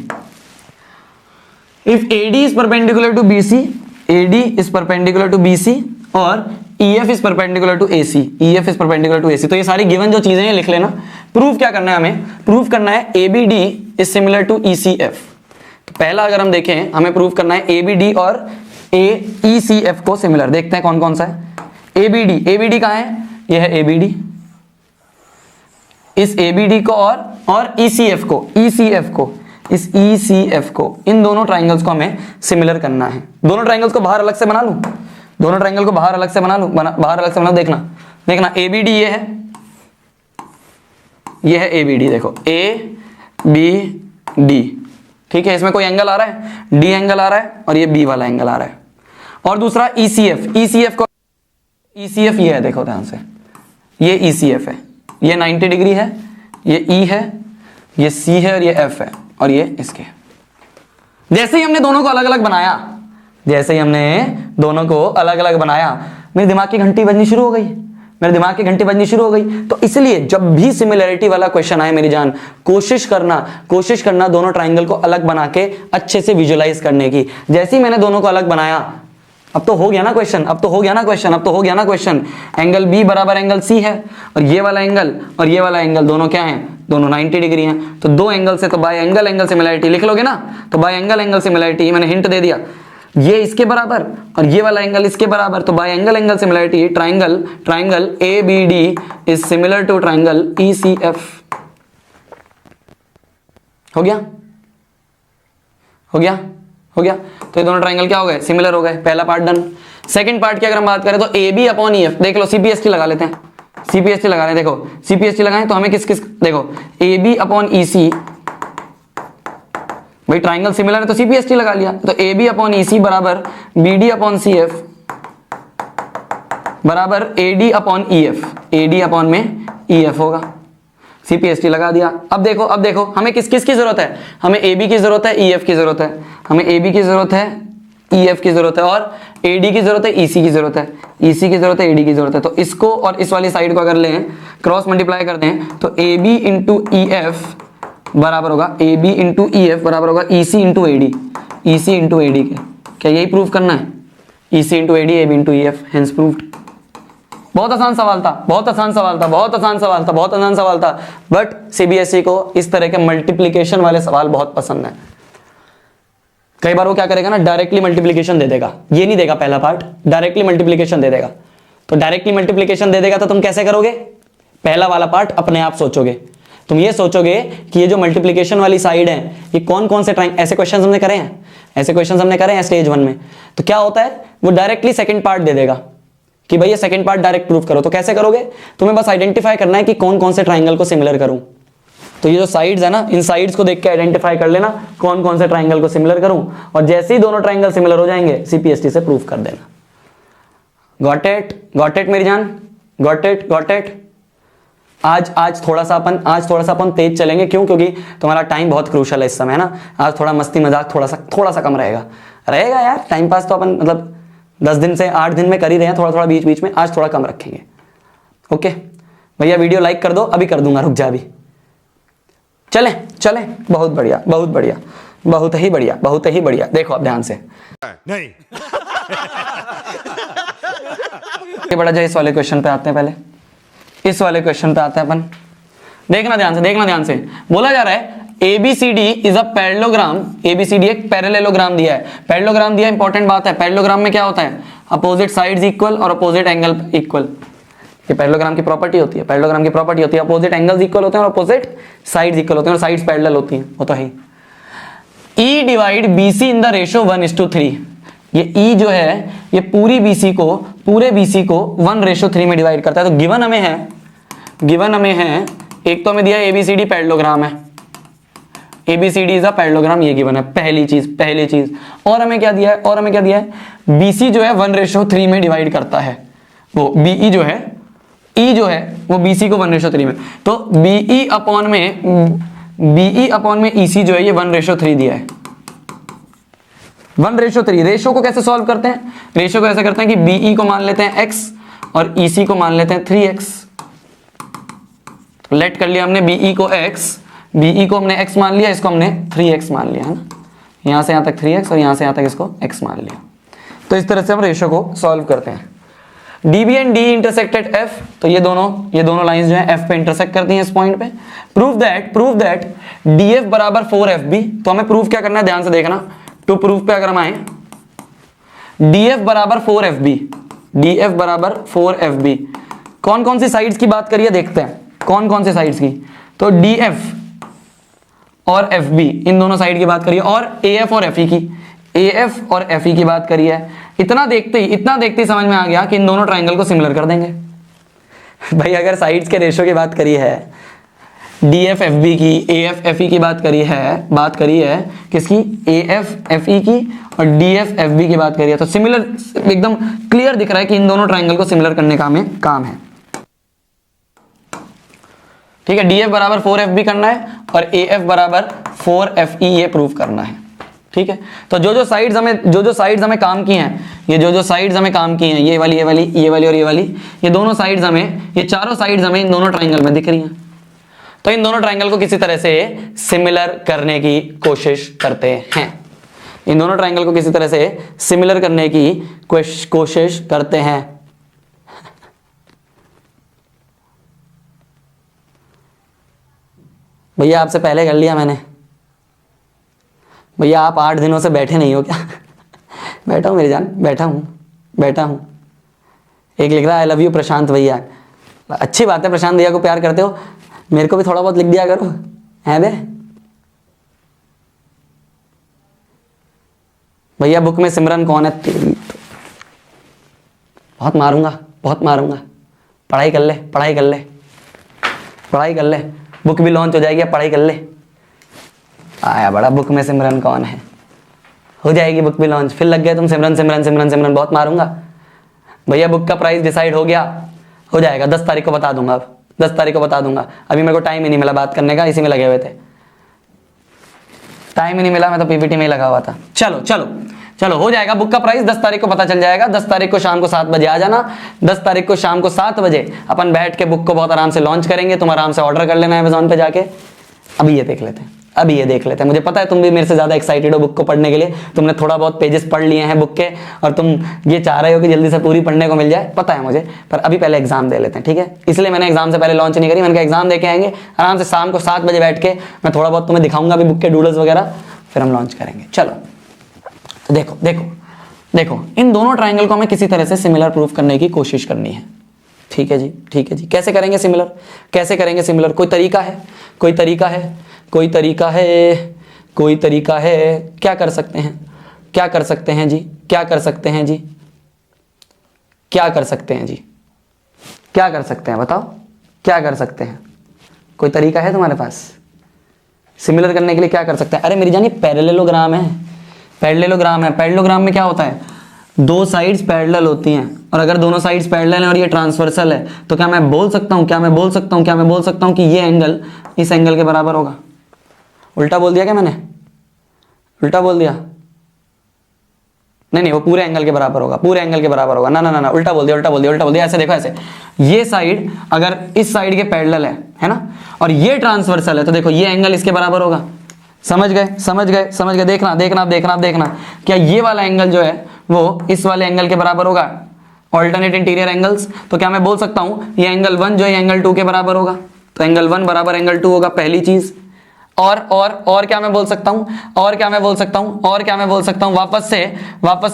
If AD is perpendicular to BC, AD is perpendicular to BC और EF is perpendicular to AC, EF is perpendicular to AC, तो ये सारी गिवन जो चीजें हैं लिख लेना। प्रूफ क्या करना है हमें, प्रूफ करना है ABD is similar to ECF। तो पहला अगर हम देखें, हमें प्रूफ करना है ABD और ECF को सिमिलर। देखते हैं कौन कौन सा है। ABD, ABD कहां है, यह है ABD, इस ABD को और ECF को, ECF को, इस ECF को, इन दोनों ट्राइंगल्स को हमें सिमिलर करना है। दोनों ट्राइंगल्स को बाहर अलग से बना लूं, दोनों ट्राइंगल को बाहर अलग से बना लूं, बाहर अलग से बना, देखना देखना ABD ये है, ये है ABD, देखो ABD, ठीक है, इसमें कोई एंगल आ रहा है, D एंगल आ रहा है और ये B वाला एंगल आ रहा है। और दूसरा ECF, ECF को, ECF ये है, देखो ध्यान से, ये ECF है, ये 90 डिग्री है, ये E है, ये C है और ये F है और ये इसके। जैसे ही हमने दोनों को अलग अलग बनाया, जैसे ही हमने दोनों को अलग अलग बनाया, मेरे दिमाग की घंटी बजनी शुरू हो गई, मेरे दिमाग की घंटी बजनी शुरू हो गई। तो इसलिए जब भी सिमिलरिटी वाला क्वेश्चन आए मेरी जान, कोशिश करना दोनों ट्राइंगल को अलग बना के अच्छे से विजुअलाइज करने की। जैसे ही मैंने दोनों को अलग बनाया, अब तो हो गया ना क्वेश्चन, अब तो हो गया ना क्वेश्चन, अब तो हो गया ना क्वेश्चन। एंगल B बराबर एंगल C है और ये वाला एंगल और ये वाला एंगल दोनों क्या हैं, दोनों 90 डिग्री हैं। तो दो एंगल से तो बाय एंगल एंगल सिमिलरिटी लिख लोगे ना, तो बाय एंगल एंगल सिमिलरिटी मैंने हिंट दे दिया, ये इसके बराबर और ये वाला एंगल इसके बराबर, तो by angle angle similarity triangle ABD is similar to triangle ECF। हो गया, हो गया, हो गया। तो ये दोनों ट्राइंगल क्या हो गए, सिमिलर हो गए। पहला पार्ट डन। सेकंड पार्ट की अगर हम बात करें तो AB अपॉन EF, देख लो CPST लगा लेते हैं, CPST लगा रहे हैं, देखो CPST लगाएं तो हमें किस किस, देखो AB अपॉन EC, भाई ट्राइंगल सिमिलर है तो CPST लगा लिया, तो AB अपॉन EC बराबर BD अपॉन CF बराबर AD upon EF, AD upon में EF होगा, CPST लगा दिया। अब देखो हमें किस किस की जरूरत है, हमें AB की जरूरत है, EF की जरूरत है, हमें AB की जरूरत है, EF की जरूरत है और AD की जरूरत है, EC की जरूरत है, EC की जरूरत है, AD की जरूरत है। तो इसको और इस वाली साइड को अगर लें, क्रॉस मल्टीप्लाई कर दें तो AB इंटू EF बराबर होगा, AB इंटू EF बराबर होगा EC into AD, EC into AD के। क्या यही प्रूफ करना है, EC into AD, AB into EF, hence proved. बहुत आसान सवाल था, बहुत आसान सवाल था, बहुत आसान सवाल था, बहुत आसान सवाल था, बट CBSE को इस तरह के मल्टीप्लिकेशन वाले सवाल बहुत पसंद है। कई बार वो क्या करेगा ना, डायरेक्टली मल्टीप्लिकेशन दे देगा, ये नहीं देगा पहला पार्ट, डायरेक्टली मल्टीप्लिकेशन दे देगा। तो डायरेक्टली मल्टीप्लिकेशन दे देगा तो तुम कैसे करोगे, पहला वाला पार्ट अपने आप सोचोगे, तुम ये सोचोगे कि ये जो मल्टीप्लिकेशन वाली साइड है ये कौन कौन से ट्राइंगल, ऐसे क्वेश्चंस हमने करे हैं, ऐसे क्वेश्चंस हमने करे हैं स्टेज 1 में। तो क्या होता है, वो डायरेक्टली सेकंड पार्ट दे देगा कि भाई ये सेकंड पार्ट डायरेक्ट प्रूफ करो। तो कैसे करोगे, तुम्हें बस आइडेंटिफाई करना है कि कौन कौन से ट्राइंगल को सिमिलर करूं। तो ये जो साइड्स है ना, इन साइड्स को देख के आइडेंटिफाई कर लेना कौन कौन से ट्राइंगल को सिमिलर करूं, और जैसे ही दोनों ट्राइंगल सिमिलर हो जाएंगे CPST से प्रूफ कर देना। गॉट इट मेरी जान, गॉट इट। आज थोड़ा सा अपन तेज चलेंगे। क्यों? क्योंकि तुम्हारा टाइम बहुत क्रूशल है इस समय, है ना। आज थोड़ा मस्ती मजाक थोड़ा सा कम रहेगा यार। टाइम पास तो अपन मतलब 10 दिन से 8 दिन में कर ही रहे हैं, थोड़ा थोड़ा बीच बीच में। आज थोड़ा कम रखेंगे। ओके भैया, वीडियो लाइक कर दो, अभी कर दूंगा, रुक जा अभी। चलें, बहुत बढ़िया, बहुत ही बढ़िया। देखो अब ध्यान से
नहीं।
ये बड़ा जो इस वाले क्वेश्चन पे आते हैं, पहले इस वाले क्वेश्चन पे आते हैं अपन। देखना ध्यान से। बोला जा रहा है ABCD is a parallelogram. ABCD एक पैरेललोग्राम दिया है। पैरेललोग्राम दिया, इंपॉर्टेंट बात है। पैरेललोग्राम में क्या होता है? अपोजिट साइड्स इक्वल और अपोजिट एंगल इक्वल। ये पैरेललोग्राम की प्रॉपर्टी होती है। अपोजिट एंगल्स इक्वल होते हैं और अपोजिट साइड्स इक्वल होते हैं और साइड्स पैरेलल होती हैं, वो तो है। E divide BC in the ratio 1:3। ये E जो है ये पूरे BC को 1:3 में डिवाइड करता है। तो गिवन हमें है एक तो हमें दिया ABCD पैरेललोग्राम है। ABCD इज अ पैरेललोग्राम, ये गिवन है। पहली चीज और हमें क्या दिया है? BC जो है 1:3 में डिवाइड करता है। वो BE जो है वो BC को 1:3 में, तो BE अपॉन में EC जो है ये 1:3 दिया है। 1:3। रेशो को कैसे सॉल्व करते हैं? रेशो को ऐसे करते हैं कि BE को मान लेते हैं x और EC को मान लेते हैं 3x। तो लेट कर लिया हमने BE को हमने x मान लिया, इसको हमने 3x मान लिया, है ना। यहां से यहां तक 3x और यहां से यहां तक इसको x मान लिया। तो इस तरह से हम रेशो को सॉल्व करते हैं। DB and D intersected F, तो ये दोनों लाइंस जो है F पे इंटरसेक्ट करती हैं इस पॉइंट पे। प्रूव दैट DF बराबर 4FB। तो हमें प्रूफ क्या करना है, ध्यान से देखना। टू प्रूफ पे अगर हम आए, DF बराबर 4FB। कौन सी साइड्स की बात करिए, देखते हैं कौन से साइड्स की। तो DF और FB इन दोनों साइड की बात करिए, और AF और FE की बात करिए। इतना देखते ही समझ में आ गया कि इन दोनों ट्राइंगल को सिमिलर कर देंगे। भाई अगर साइड्स के रेशो की बात करी है, DF FB की, AF FE की बात करी है किसकी? AF FE की और DF FB की बात करी है। तो सिमिलर एकदम क्लियर दिख रहा है कि इन दोनों ट्राइंगल को सिमिलर करने का हमें काम है। ठीक है, DF बराबर 4FB करना है और AF बराबर 4FE ये प्रूव करना है। ठीक है, तो जो साइड्स हमें काम की हैं, ये वाली और ये वाली, ये दोनों साइड्स हमें, ये चारों साइड्स हमें इन दोनों ट्राइंगल में दिख रही हैं। तो इन दोनों ट्राइंगल को किसी तरह से सिमिलर करने की कोशिश करते हैं। भैया आपसे पहले कर लिया मैंने। भैया आप 8 दिनों से बैठे नहीं हो क्या? बैठा हूँ मेरी जान, बैठा हूँ। एक लिख रहा है आई लव यू प्रशांत भैया। अच्छी बात है, प्रशांत भैया को प्यार करते हो, मेरे को भी थोड़ा बहुत लिख दिया करो, है बे। भैया बुक में सिमरन कौन है? बहुत मारूंगा। पढ़ाई कर ले, बुक भी लॉन्च हो जाएगी, पढ़ाई कर ले। आया बड़ा, बुक में सिमरन कौन है, हो जाएगी बुक भी लॉन्च। फिर लग गए तुम सिमरन, बहुत मारूंगा। भैया बुक का प्राइस डिसाइड हो गया, हो जाएगा। 10 तारीख को बता दूंगा। अब 10 तारीख को बता दूंगा। अभी मेरे को टाइम ही नहीं मिला बात करने का, इसी में लगे हुए थे। टाइम ही नहीं मिला, मैं तो PPT में ही लगा हुआ था। चलो हो जाएगा। बुक का प्राइस 10 तारीख को पता चल जाएगा। 10 तारीख को शाम को 7 बजे आ जाना। 10 तारीख को शाम को 7 बजे अपन बैठ के बुक को बहुत आराम से लॉन्च करेंगे। तुम आराम से ऑर्डर कर लेना Amazon पे जाके। अभी ये देख लेते हैं। मुझे पता है तुम भी मेरे से ज्यादा एक्साइटेड हो बुक को पढ़ने के लिए। तुमने थोड़ा बहुत पेजेस पढ़ लिए हैं बुक के और तुम ये चाह रहे हो कि जल्दी से पूरी पढ़ने को मिल जाए, पता है मुझे। पर अभी पहले एग्जाम दे लेते हैं, ठीक है। इसलिए मैंने एग्जाम से पहले लॉन्च नहीं करी। मैंने कहा एग्जाम दे के आएंगे आराम से, शाम को 7 बजे बैठ के मैं थोड़ा बहुत तुम्हें दिखाऊंगा भी बुक के डूडल्स वगैरह, फिर हम लॉन्च करेंगे। चलो तो देखो इन दोनों ट्राइंगल को हमें किसी तरह से सिमिलर प्रूफ करने की कोशिश करनी है। ठीक है जी। कैसे करेंगे सिमिलर? कोई तरीका है? क्या कर सकते हैं बताओ, क्या कर सकते हैं? कोई तरीका है तुम्हारे पास सिमिलर करने के लिए? क्या कर सकते हैं? अरे मेरी जानी पैरेललोग्राम है। पैरेललोग्राम में क्या होता है? दो साइड्स पैरेलल होती हैं और अगर दोनों साइड्स पैरेलल हैं और ये ट्रांसवर्सल है तो क्या मैं बोल सकता हूं कि ये एंगल इस एंगल के बराबर होगा? उल्टा बोल दिया क्या मैंने? उल्टा बोल दिया? नहीं, वो पूरे एंगल के बराबर होगा, ना, उल्टा बोल दिया। ऐसे देखो, ऐसे ये साइड अगर इस साइड के पैरेलल है ना, और ये ट्रांसवर्सल है तो देखो ये एंगल इसके बराबर होगा। समझ गए? देखना क्या ये वाला एंगल जो है वो इस वाले एंगल के बराबर होगा? Alternate interior angles. तो क्या मैं बोल सकता हूं ये एंगल 1 जो है एंगल 2 के बराबर होगा? तो एंगल 1 बराबर एंगल 2 होगा, पहली चीज। और क्या मैं बोल सकता हूं? वापस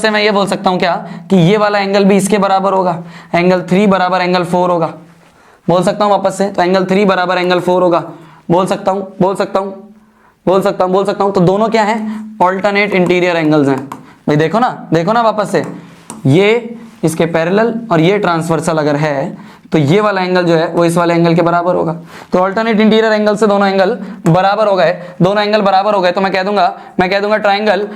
से मैं ये बोल सकता हूं क्या कि ये वाला एंगल भी इसके बराबर होगा, एंगल 3 बराबर एंगल 4 होगा। बोल सकता हूं वापस से, तो एंगल 3 बराबर एंगल 4 होगा। बोल सकता हूं। तो दोनों क्या है? ऑल्टरनेट इंटीरियर एंगल्स हैं भाई। देखो ना वापस से, ये इसके पैरेलल और ये ट्रांसवर्सल अगर है तो ये वाला एंगल जो है वो इस वाले एंगल के बराबर होगा। तो ऑल्टरनेट इंटीरियर एंगल से दोनों एंगल बराबर हो गए, तो मैं कह दूंगा triangle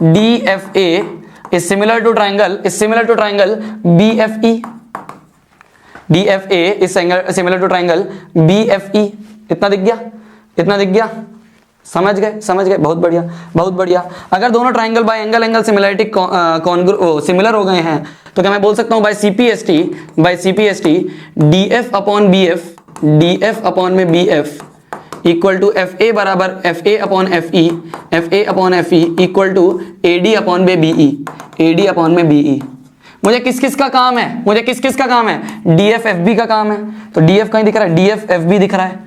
DFA is similar to triangle BFE। DFA is similar to triangle BFE। इतना दिख गया? समझ गए? बहुत बढ़िया। अगर दोनों triangle by angle similarity similar हो गए हैं तो क्या मैं बोल सकता हूं by CPST DF upon BF equal to FA बराबर FA upon FE equal to AD upon में BE। मुझे किस का काम है? DFFB का काम है। तो DF कहीं दिख रहा है? DFFB दिख रहा है।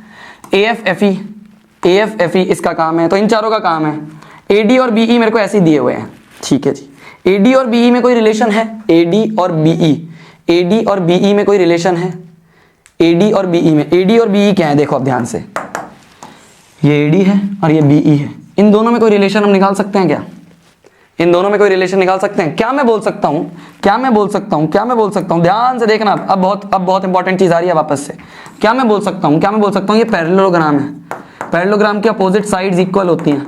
AFFE इसका काम है। तो इन चारों का काम है। AD और BE मेरे को ऐसे ही दिए हुए हैं, ठीक है जी। AD और BE में कोई रिलेशन है? AD और BE में कोई रिलेशन है? AD और BE क्या है? देखो अब ध्यान से, ये AD है और ये BE है। इन दोनों में कोई रिलेशन हम निकाल सकते हैं क्या? क्या मैं बोल सकता हूं? ध्यान से देखना, अब बहुत इंपॉर्टेंट चीज आ रही है वापस से। क्या मैं बोल सकता हूं ये पैरेललोग्राम है। पैरेललोग्राम की अपोजिट साइड्स इक्वल होती हैं।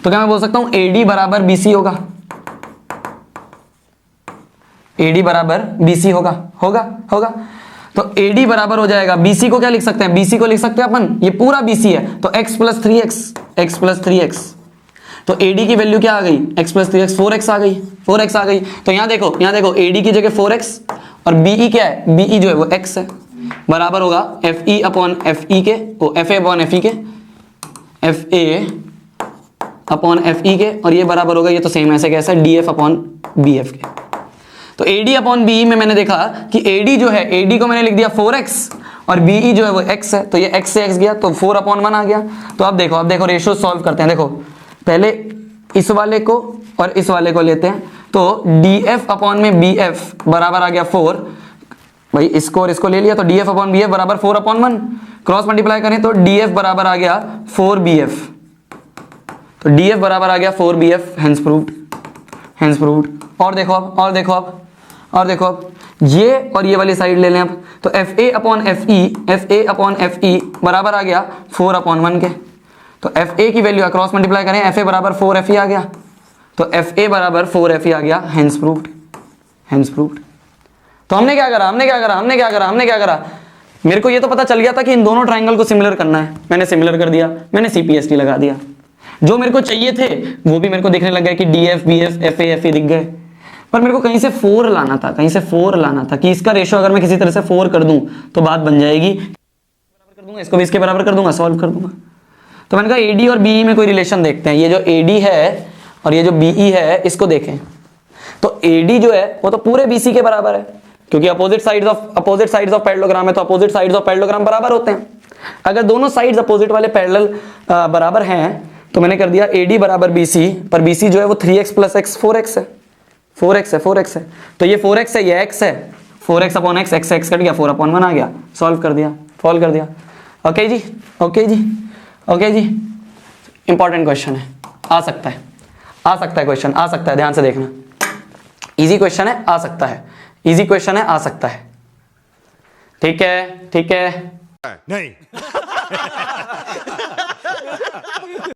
तो क्या मैं बोल सकता हूं AD बराबर BC होगा? होगा। तो AD बराबर हो जाएगा, BC को क्या लिख सकते हैं? BC को लिख सकते हैं अपन, ये पूरा BC है तो x प्लस 3x। तो AD की वैल्यू क्या आ गई? x प्लस 3x, 4x आ गई। तो यहाँ देखो AD की जगह 4x और BE क्या है? BE जो है वो x है, बराबर होगा FE अपॉन FE के, FA अपॉन FE के, और ये बराबर होगा, ये तो सेम ऐसे कैसा DF अपॉन BF के। तो AD अपॉन BE में मैंने देखा कि AD जो है, AD को मैंने लिख दिया 4x और BE जो है वो x है, तो ये x से x गया तो 4 अपॉन 1 आ गया। तो अब देखो रेशियो सॉल्व करते हैं। देखो पहले इस वाले को और इस वाले को लेते हैं, तो DF अपॉन में BF बराबर आ गया 4 भाई, इसको और इसको ले लिया तो DF अपॉन BF बराबर 4 अपॉन 1। क्रॉस मल्टीप्लाई करें तो DF बराबर आ गया 4BF, तो DF बराबर आ गया 4BF, हेंस प्रूव्ड। और देखो अब ये और ये वाली साइड ले लें अब, तो FA अपॉन FE बराबर आ गया 4 अपॉन 1 के। तो FA की वैल्यू क्रॉस मल्टीप्लाई करें, FA बराबर 4FE आ गया, तो FA बराबर 4FE आ गया, हेंस प्रूव्ड। तो हमने क्या करा? मेरे को ये तो पता चल गया था कि इन दोनों ट्राइंगल को सिमिलर करना है, मैंने सिमिलर कर दिया, मैंने CPST लगा दिया। जो मेरे को चाहिए थे वो भी मेरे को दिखने लग गए कि DF BF FA FE दिख गए, पर मेरे को कहीं से 4 लाना था कि इसका रेशियो अगर मैं किसी तरह से 4 कर दूं तो बात बन जाएगी, बराबर कर दूंगा, इसको भी इसके बराबर कर दूंगा, सॉल्व कर दूंगा। तो मैंने कहा AD और BE में कोई रिलेशन देखते हैं। ये जो AD है और ये जो BE है इसको देखें, तो AD जो है वो तो पूरे BC के बराबर है, क्योंकि अपोजिट साइड्स ऑफ पैरेललोग्राम है, तो अपोजिट साइड्स ऑफ पैरेललोग्राम बराबर होते हैं। अगर दोनों साइड्स अपोजिट वाले पैरेलल बराबर हैं तो मैंने कर दिया AD बराबर BC, पर BC जो है वो 3x प्लस x 4x है, 4x है। तो ये 4x है, ये x है, 4x upon x, x cut गया, 4 अपॉन 1 आ गया, सॉल्व कर दिया। ओके जी। इंपॉर्टेंट क्वेश्चन है, आ सकता है क्वेश्चन, आ सकता है, ध्यान से देखना। इजी क्वेश्चन है, आ सकता है। ठीक है।
नहीं